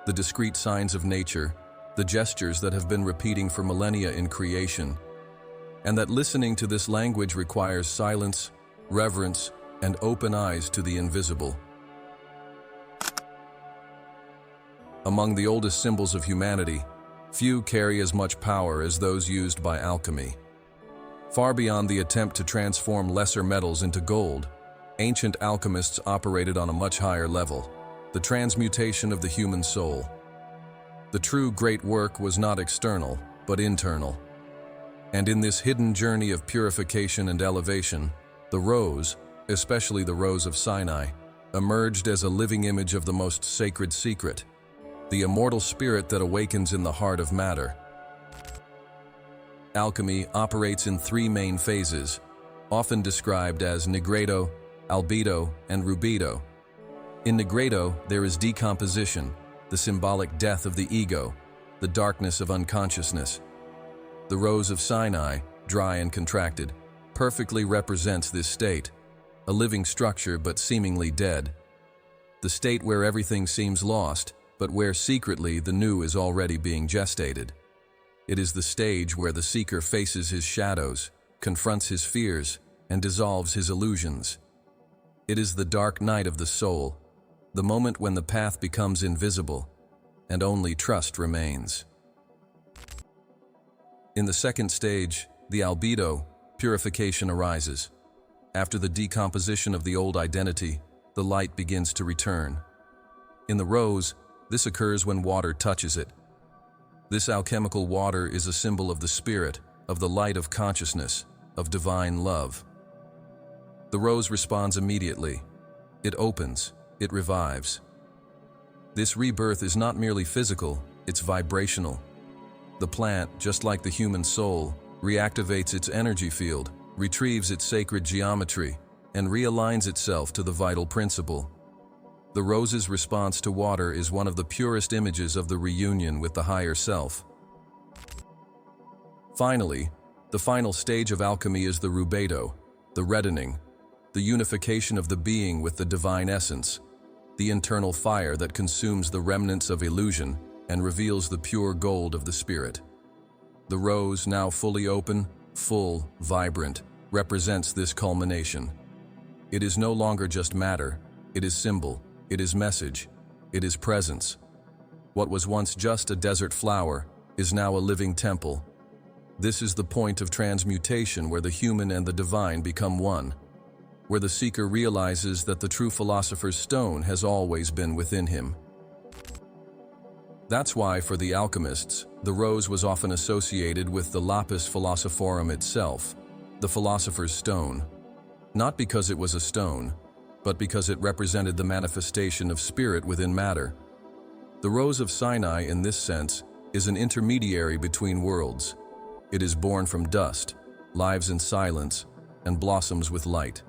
the discrete signs of nature, the gestures that have been repeating for millennia in creation, and that listening to this language requires silence, reverence, and open eyes to the invisible. Among the oldest symbols of humanity, few carry as much power as those used by alchemy. Far beyond the attempt to transform lesser metals into gold, ancient alchemists operated on a much higher level, the transmutation of the human soul. The true great work was not external, but internal. And in this hidden journey of purification and elevation, the rose, especially the Rose of Sinai, emerged as a living image of the most sacred secret, the immortal spirit that awakens in the heart of matter. Alchemy operates in three main phases, often described as nigredo, albedo, and rubedo. In nigredo, there is decomposition, the symbolic death of the ego, the darkness of unconsciousness. The Rose of Sinai, dry and contracted, perfectly represents this state, a living structure but seemingly dead. The state where everything seems lost, but where secretly the new is already being gestated. It is the stage where the seeker faces his shadows, confronts his fears, and dissolves his illusions. It is the dark night of the soul, the moment when the path becomes invisible, and only trust remains. In the second stage, the albedo, purification arises. After the decomposition of the old identity, the light begins to return. In the rose, this occurs when water touches it. This alchemical water is a symbol of the spirit, of the light of consciousness, of divine love. The rose responds immediately. It opens, it revives. This rebirth is not merely physical, it's vibrational. The plant, just like the human soul, reactivates its energy field, retrieves its sacred geometry, and realigns itself to the vital principle. The rose's response to water is one of the purest images of the reunion with the higher self. Finally, the final stage of alchemy is the rubedo, the reddening, the unification of the being with the divine essence, the internal fire that consumes the remnants of illusion and reveals the pure gold of the spirit. The rose, now fully open, full, vibrant, represents this culmination. It is no longer just matter, it is symbol, it is message, it is presence. What was once just a desert flower is now a living temple. This is the point of transmutation where the human and the divine become one, where the seeker realizes that the true philosopher's stone has always been within him. That's why, for the alchemists, the rose was often associated with the lapis philosophorum itself, the philosopher's stone. Not because it was a stone, but because it represented the manifestation of spirit within matter. The Rose of Sinai, in this sense, is an intermediary between worlds. It is born from dust, lives in silence, and blossoms with light.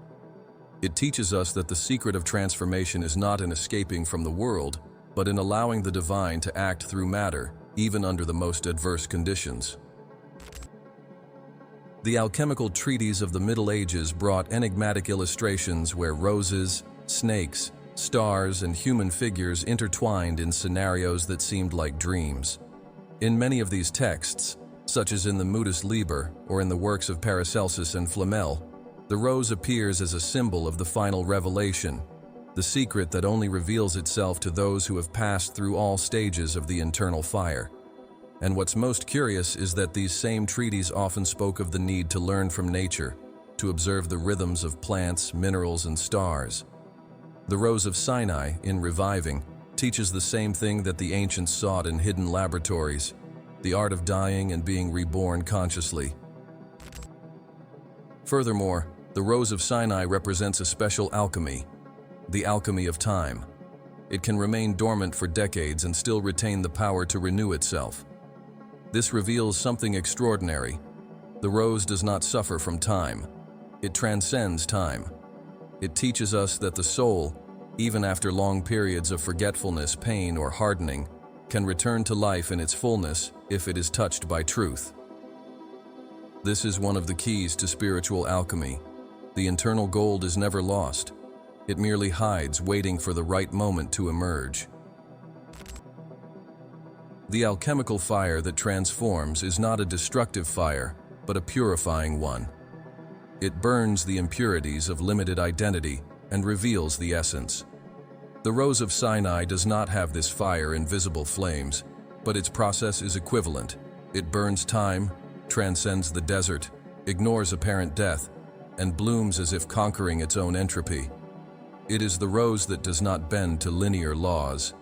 It teaches us that the secret of transformation is not in escaping from the world, but in allowing the divine to act through matter, even under the most adverse conditions. The alchemical treatises of the Middle Ages brought enigmatic illustrations where roses, snakes, stars, and human figures intertwined in scenarios that seemed like dreams. In many of these texts, such as in the Mutus Liber or in the works of Paracelsus and Flamel, the rose appears as a symbol of the final revelation, the secret that only reveals itself to those who have passed through all stages of the internal fire. And what's most curious is that these same treatises often spoke of the need to learn from nature, to observe the rhythms of plants, minerals, and stars. The Rose of Sinai, in reviving, teaches the same thing that the ancients sought in hidden laboratories, the art of dying and being reborn consciously. Furthermore, the Rose of Sinai represents a special alchemy, the alchemy of time. It can remain dormant for decades and still retain the power to renew itself. This reveals something extraordinary. The rose does not suffer from time. It transcends time. It teaches us that the soul, even after long periods of forgetfulness, pain, or hardening, can return to life in its fullness if it is touched by truth. This is one of the keys to spiritual alchemy. The internal gold is never lost. It merely hides, waiting for the right moment to emerge. The alchemical fire that transforms is not a destructive fire, but a purifying one. It burns the impurities of limited identity and reveals the essence. The Rose of Sinai does not have this fire in visible flames, but its process is equivalent. It burns time, transcends the desert, ignores apparent death, and blooms as if conquering its own entropy. It is the rose that does not bend to linear laws.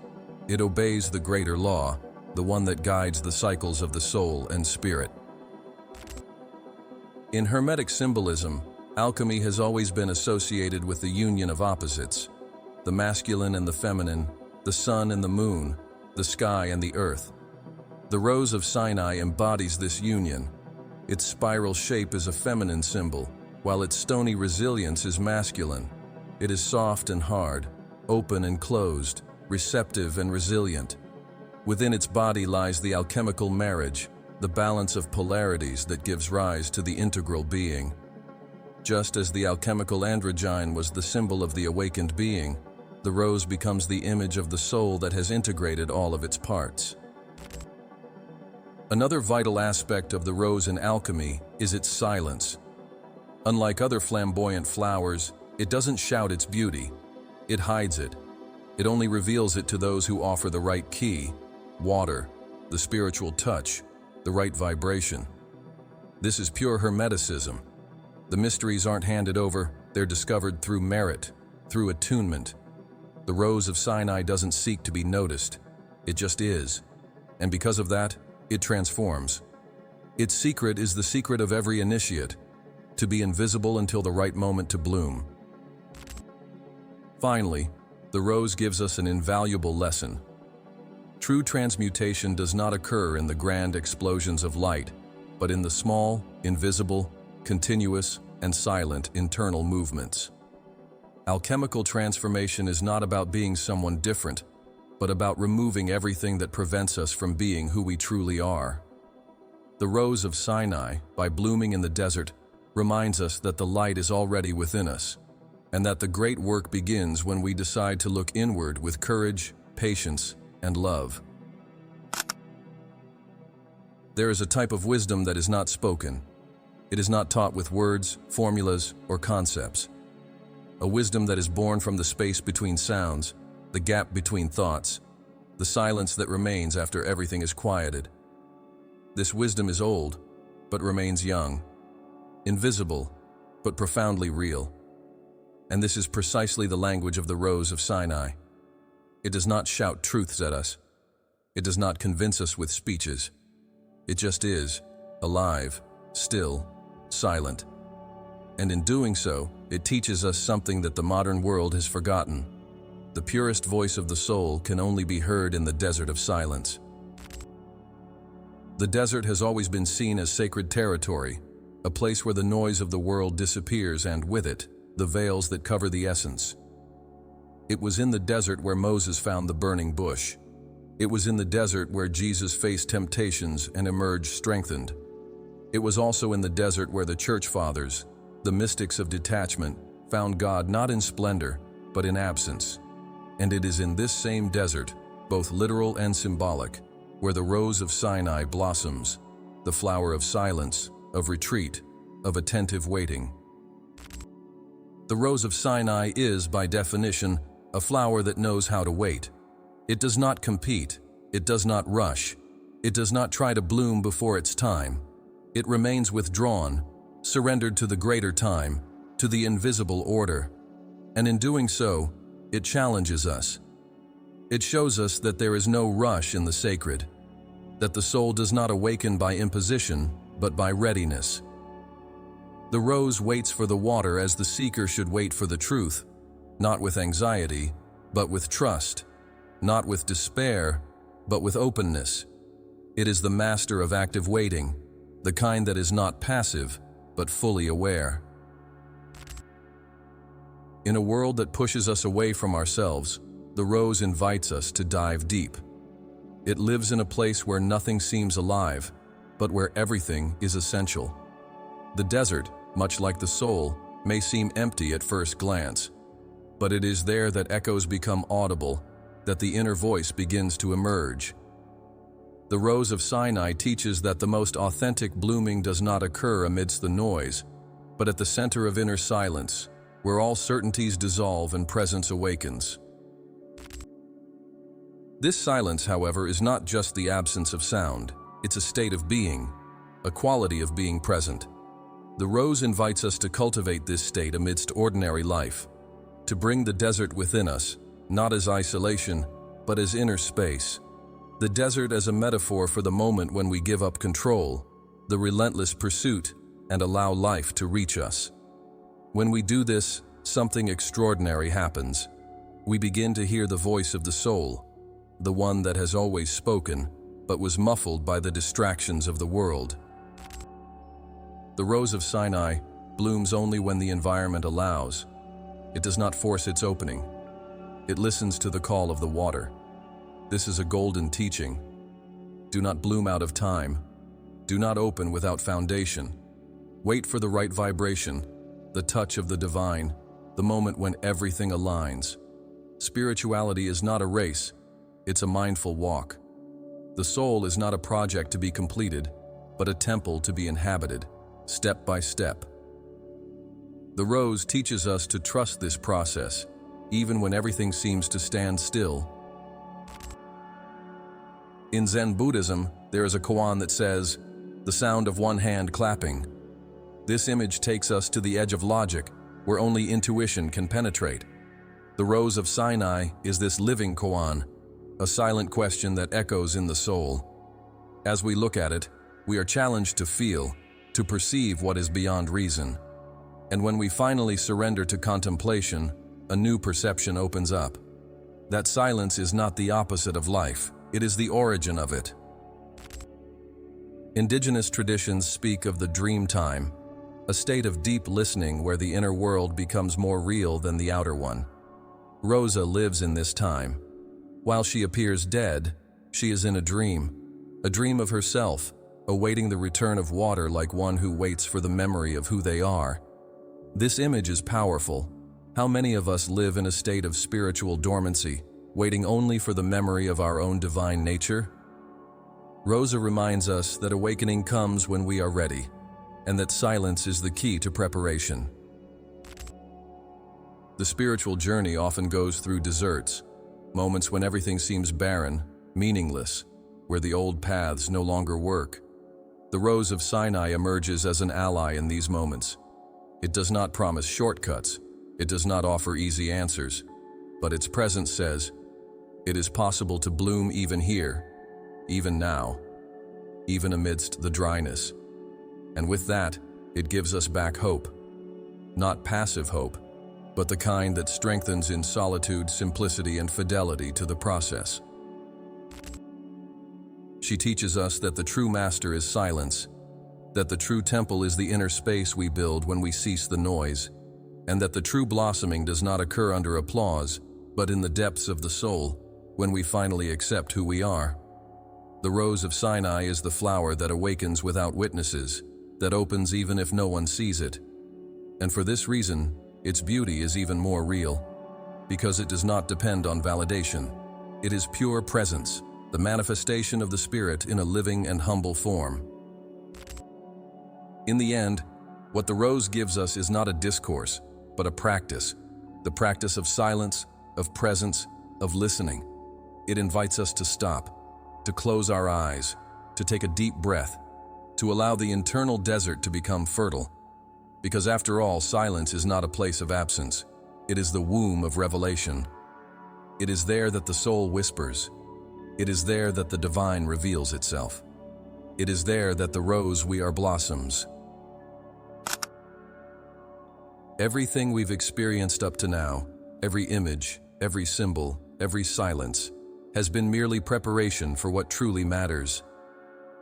It obeys the greater law, the one that guides the cycles of the soul and spirit. In Hermetic symbolism, alchemy has always been associated with the union of opposites, the masculine and the feminine, the sun and the moon, the sky and the earth. The Rose of Sinai embodies this union. Its spiral shape is a feminine symbol, while its stony resilience is masculine. It is soft and hard, open and closed, receptive and resilient. Within its body lies the alchemical marriage, the balance of polarities that gives rise to the integral being. Just as the alchemical androgyne was the symbol of the awakened being, the rose becomes the image of the soul that has integrated all of its parts. Another vital aspect of the rose in alchemy is its silence. Unlike other flamboyant flowers, it doesn't shout its beauty. It hides it. It only reveals it to those who offer the right key, water, the spiritual touch, the right vibration. This is pure Hermeticism. The mysteries aren't handed over, they're discovered through merit, through attunement. The Rose of Sinai doesn't seek to be noticed. It just is. And because of that, it transforms. Its secret is the secret of every initiate, to be invisible until the right moment to bloom. Finally, the rose gives us an invaluable lesson. True transmutation does not occur in the grand explosions of light, but in the small, invisible, continuous, and silent internal movements. Alchemical transformation is not about being someone different, but about removing everything that prevents us from being who we truly are. The Rose of Sinai, by blooming in the desert, reminds us that the light is already within us, and that the great work begins when we decide to look inward with courage, patience, and love. There is a type of wisdom that is not spoken. It is not taught with words, formulas, or concepts. A wisdom that is born from the space between sounds, the gap between thoughts, the silence that remains after everything is quieted. This wisdom is old, but remains young, invisible, but profoundly real. And this is precisely the language of the Rose of Sinai. It does not shout truths at us. It does not convince us with speeches. It just is, alive, still, silent. And in doing so, it teaches us something that the modern world has forgotten. The purest voice of the soul can only be heard in the desert of silence. The desert has always been seen as sacred territory, a place where the noise of the world disappears and, with it, the veils that cover the essence. It was in the desert where Moses found the burning bush. It was in the desert where Jesus faced temptations and emerged strengthened. It was also in the desert where the church fathers, the mystics of detachment, found God not in splendor, but in absence. And it is in this same desert, both literal and symbolic, where the Rose of Sinai blossoms, the flower of silence, of retreat, of attentive waiting. The Rose of Sinai is, by definition, a flower that knows how to wait. It does not compete. It does not rush. It does not try to bloom before its time. It remains withdrawn, surrendered to the greater time, to the invisible order. And in doing so, it challenges us. It shows us that there is no rush in the sacred, that the soul does not awaken by imposition, but by readiness. The rose waits for the water as the seeker should wait for the truth, not with anxiety, but with trust, not with despair, but with openness. It is the master of active waiting, the kind that is not passive, but fully aware. In a world that pushes us away from ourselves, the rose invites us to dive deep. It lives in a place where nothing seems alive, but where everything is essential. The desert, much like the soul, may seem empty at first glance, but it is there that echoes become audible, that the inner voice begins to emerge. The Rose of Sinai teaches that the most authentic blooming does not occur amidst the noise, but at the center of inner silence, where all certainties dissolve and presence awakens. This silence, however, is not just the absence of sound. It's a state of being, a quality of being present. The rose invites us to cultivate this state amidst ordinary life, to bring the desert within us, not as isolation, but as inner space. The desert as a metaphor for the moment when we give up control, the relentless pursuit, and allow life to reach us. When we do this, something extraordinary happens. We begin to hear the voice of the soul, the one that has always spoken, but was muffled by the distractions of the world. The Rose of Sinai blooms only when the environment allows. It does not force its opening. It listens to the call of the water. This is a golden teaching. Do not bloom out of time. Do not open without foundation. Wait for the right vibration, the touch of the divine, the moment when everything aligns. Spirituality is not a race, it's a mindful walk. The soul is not a project to be completed, but a temple to be inhabited, step by step. The rose teaches us to trust this process, even when everything seems to stand still. In Zen Buddhism, there is a koan that says, "The sound of one hand clapping." This image takes us to the edge of logic, where only intuition can penetrate. The Rose of Sinai is this living koan, a silent question that echoes in the soul. As we look at it, we are challenged to feel, to perceive what is beyond reason. And when we finally surrender to contemplation, a new perception opens up. That silence is not the opposite of life, it is the origin of it. Indigenous traditions speak of the dream time, a state of deep listening where the inner world becomes more real than the outer one. Rosa lives in this time. While she appears dead, she is in a dream of herself, awaiting the return of water like one who waits for the memory of who they are. This image is powerful. How many of us live in a state of spiritual dormancy, waiting only for the memory of our own divine nature? Rosa reminds us that awakening comes when we are ready, and that silence is the key to preparation. The spiritual journey often goes through deserts, moments when everything seems barren, meaningless, where the old paths no longer work. The Rose of Sinai emerges as an ally in these moments. It does not promise shortcuts, it does not offer easy answers, but its presence says, it is possible to bloom even here, even now, even amidst the dryness. And with that, it gives us back hope. Not passive hope, but the kind that strengthens in solitude, simplicity, and fidelity to the process. She teaches us that the true master is silence, that the true temple is the inner space we build when we cease the noise, and that the true blossoming does not occur under applause, but in the depths of the soul, when we finally accept who we are. The Rose of Sinai is the flower that awakens without witnesses, that opens even if no one sees it. And for this reason, its beauty is even more real, because it does not depend on validation. It is pure presence, the manifestation of the Spirit in a living and humble form. In the end, what the rose gives us is not a discourse, but a practice, the practice of silence, of presence, of listening. It invites us to stop, to close our eyes, to take a deep breath, to allow the internal desert to become fertile. Because after all, silence is not a place of absence. It is the womb of revelation. It is there that the soul whispers. It is there that the divine reveals itself. It is there that the rose we are blossoms. Everything we've experienced up to now, every image, every symbol, every silence, has been merely preparation for what truly matters.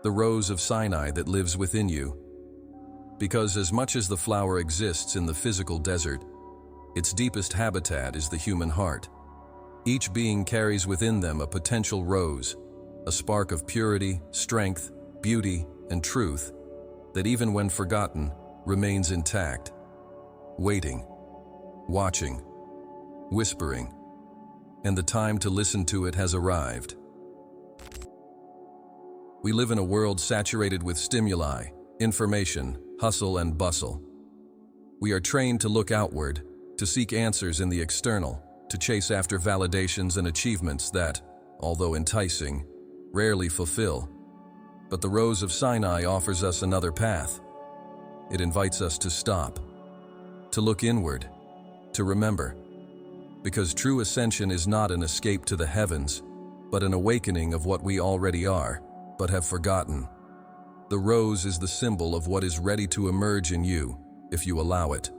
The Rose of Sinai that lives within you. Because as much as the flower exists in the physical desert, its deepest habitat is the human heart. Each being carries within them a potential rose, a spark of purity, strength, beauty, and truth, that even when forgotten, remains intact, waiting, watching, whispering, and the time to listen to it has arrived. We live in a world saturated with stimuli, information, hustle and bustle. We are trained to look outward, to seek answers in the external, to chase after validations and achievements that, although enticing, rarely fulfill. But the Rose of Sinai offers us another path. it invites us to stop, to look inward, to remember. Because true ascension is not an escape to the heavens, but an awakening of what we already are, but have forgotten. The rose is the symbol of what is ready to emerge in you, if you allow it.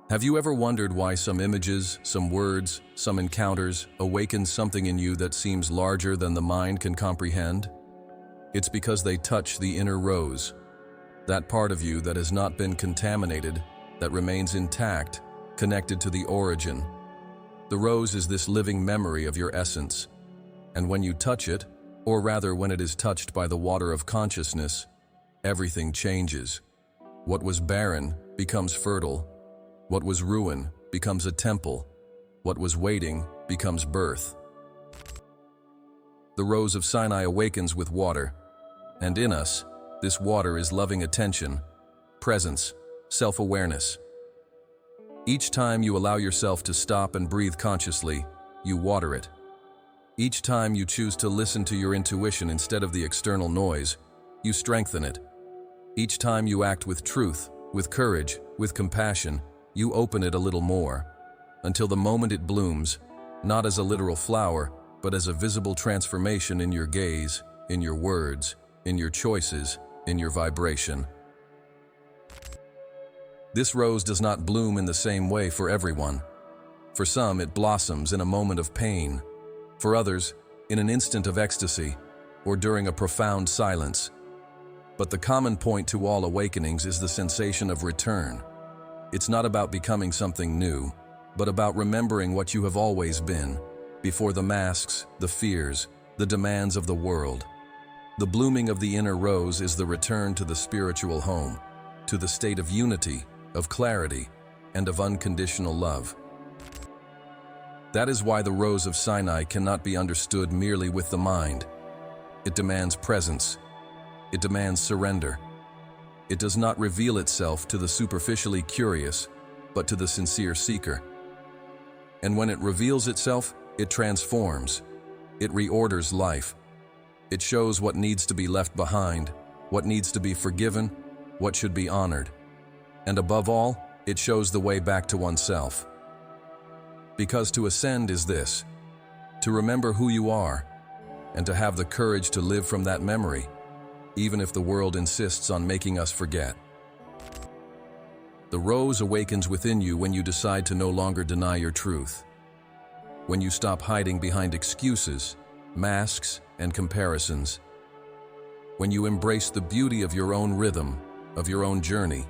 Have you ever wondered why some images, some words, some encounters awaken something in you that seems larger than the mind can comprehend? It's because they touch the inner rose, that part of you that has not been contaminated, that remains intact, connected to the origin. The rose is this living memory of your essence, and when you touch it, or rather when it is touched by the water of consciousness, everything changes. What was barren becomes fertile. What was ruin becomes a temple. What was waiting becomes birth. The Rose of Sinai awakens with water, and in us, this water is loving attention, presence, self-awareness. Each time you allow yourself to stop and breathe consciously, you water it. Each time you choose to listen to your intuition instead of the external noise, you strengthen it. Each time you act with truth, with courage, with compassion, you open it a little more, until the moment it blooms, not as a literal flower, but as a visible transformation in your gaze, in your words, in your choices, in your vibration. This rose does not bloom in the same way for everyone. For some, it blossoms in a moment of pain. For others, in an instant of ecstasy, or during a profound silence. But the common point to all awakenings is the sensation of return. It's not about becoming something new, but about remembering what you have always been, before the masks, the fears, the demands of the world. The blooming of the inner rose is the return to the spiritual home, to the state of unity, of clarity, and of unconditional love. That is why the Rose of Sinai cannot be understood merely with the mind. It demands presence. It demands surrender. It does not reveal itself to the superficially curious, but to the sincere seeker. And when it reveals itself, it transforms. It reorders life. It shows what needs to be left behind, what needs to be forgiven, what should be honored. And above all, it shows the way back to oneself. Because to ascend is this, to remember who you are, and to have the courage to live from that memory, even if the world insists on making us forget. The rose awakens within you when you decide to no longer deny your truth. When you stop hiding behind excuses, masks, and comparisons. When you embrace the beauty of your own rhythm, of your own journey.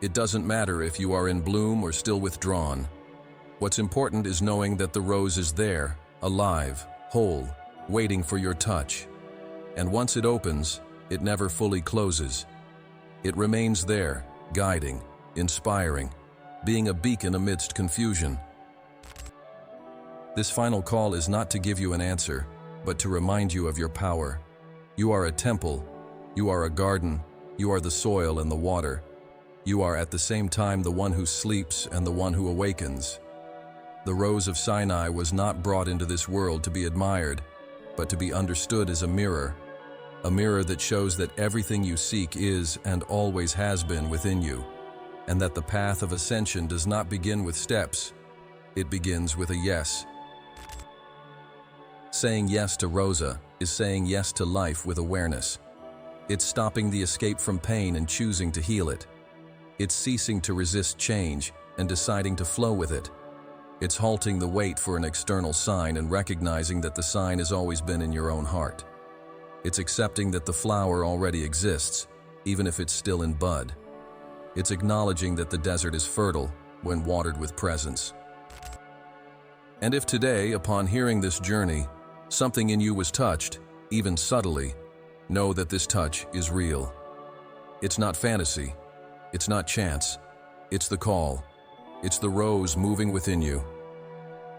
It doesn't matter if you are in bloom or still withdrawn. What's important is knowing that the rose is there, alive, whole, waiting for your touch. And once it opens, it never fully closes. It remains there, guiding, inspiring, being a beacon amidst confusion. This final call is not to give you an answer, but to remind you of your power. You are a temple, you are a garden, you are the soil and the water. You are at the same time the one who sleeps and the one who awakens. The Rose of Sinai was not brought into this world to be admired, but to be understood as a mirror that shows that everything you seek is and always has been within you, and that the path of ascension does not begin with steps, it begins with a yes. Saying yes to Rosa is saying yes to life with awareness. It's stopping the escape from pain and choosing to heal it. It's ceasing to resist change and deciding to flow with it. It's halting the wait for an external sign and recognizing that the sign has always been in your own heart. It's accepting that the flower already exists, even if it's still in bud. It's acknowledging that the desert is fertile when watered with presence. And if today, upon hearing this journey, something in you was touched, even subtly, know that this touch is real. It's not fantasy. It's not chance. It's the call. It's the rose moving within you.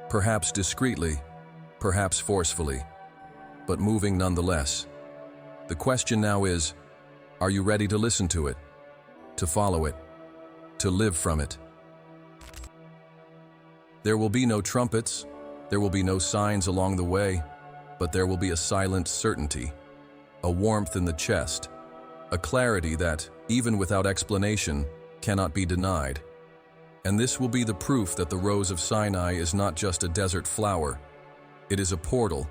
Perhaps discreetly, perhaps forcefully, but moving nonetheless. The question now is, are you ready to listen to it, to follow it, to live from it? There will be no trumpets, there will be no signs along the way, but there will be a silent certainty, a warmth in the chest, a clarity that, even without explanation, cannot be denied. And this will be the proof that the Rose of Sinai is not just a desert flower. It is a portal,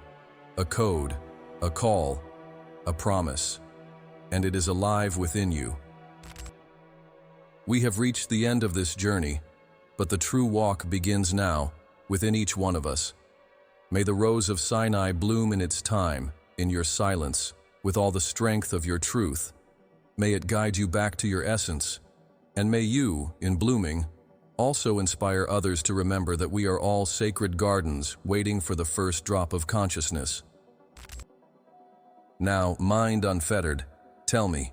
a code, a call, a promise, and it is alive within you. We have reached the end of this journey, but the true walk begins now, within each one of us. May the Rose of Sinai bloom in its time, in your silence, with all the strength of your truth. May it guide you back to your essence, and may you, in blooming, also inspire others to remember that we are all sacred gardens waiting for the first drop of consciousness. Now, mind unfettered, tell me,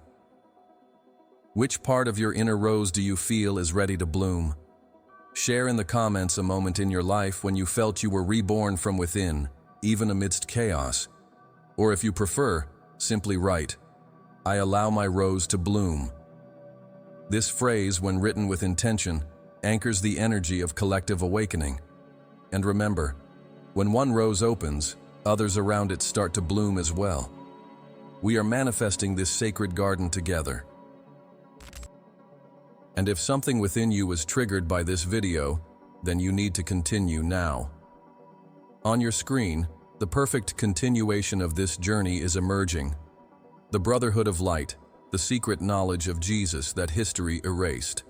which part of your inner rose do you feel is ready to bloom? Share in the comments a moment in your life when you felt you were reborn from within, even amidst chaos. Or if you prefer, simply write, "I allow my rose to bloom." This phrase, when written with intention, anchors the energy of collective awakening. And remember, when one rose opens, others around it start to bloom as well. We are manifesting this sacred garden together. And if something within you was triggered by this video, then you need to continue now. On your screen, the perfect continuation of this journey is emerging. The Brotherhood of Light, the secret knowledge of Jesus that history erased.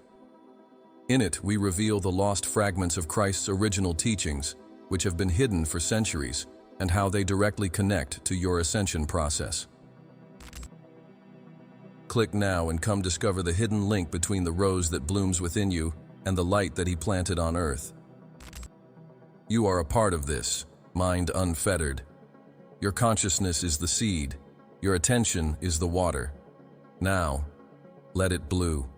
In it, we reveal the lost fragments of Christ's original teachings, which have been hidden for centuries, and how they directly connect to your ascension process. Click now and come discover the hidden link between the rose that blooms within you and the light that He planted on earth. You are a part of this, mind unfettered. Your consciousness is the seed. Your attention is the water. Now, let it bloom.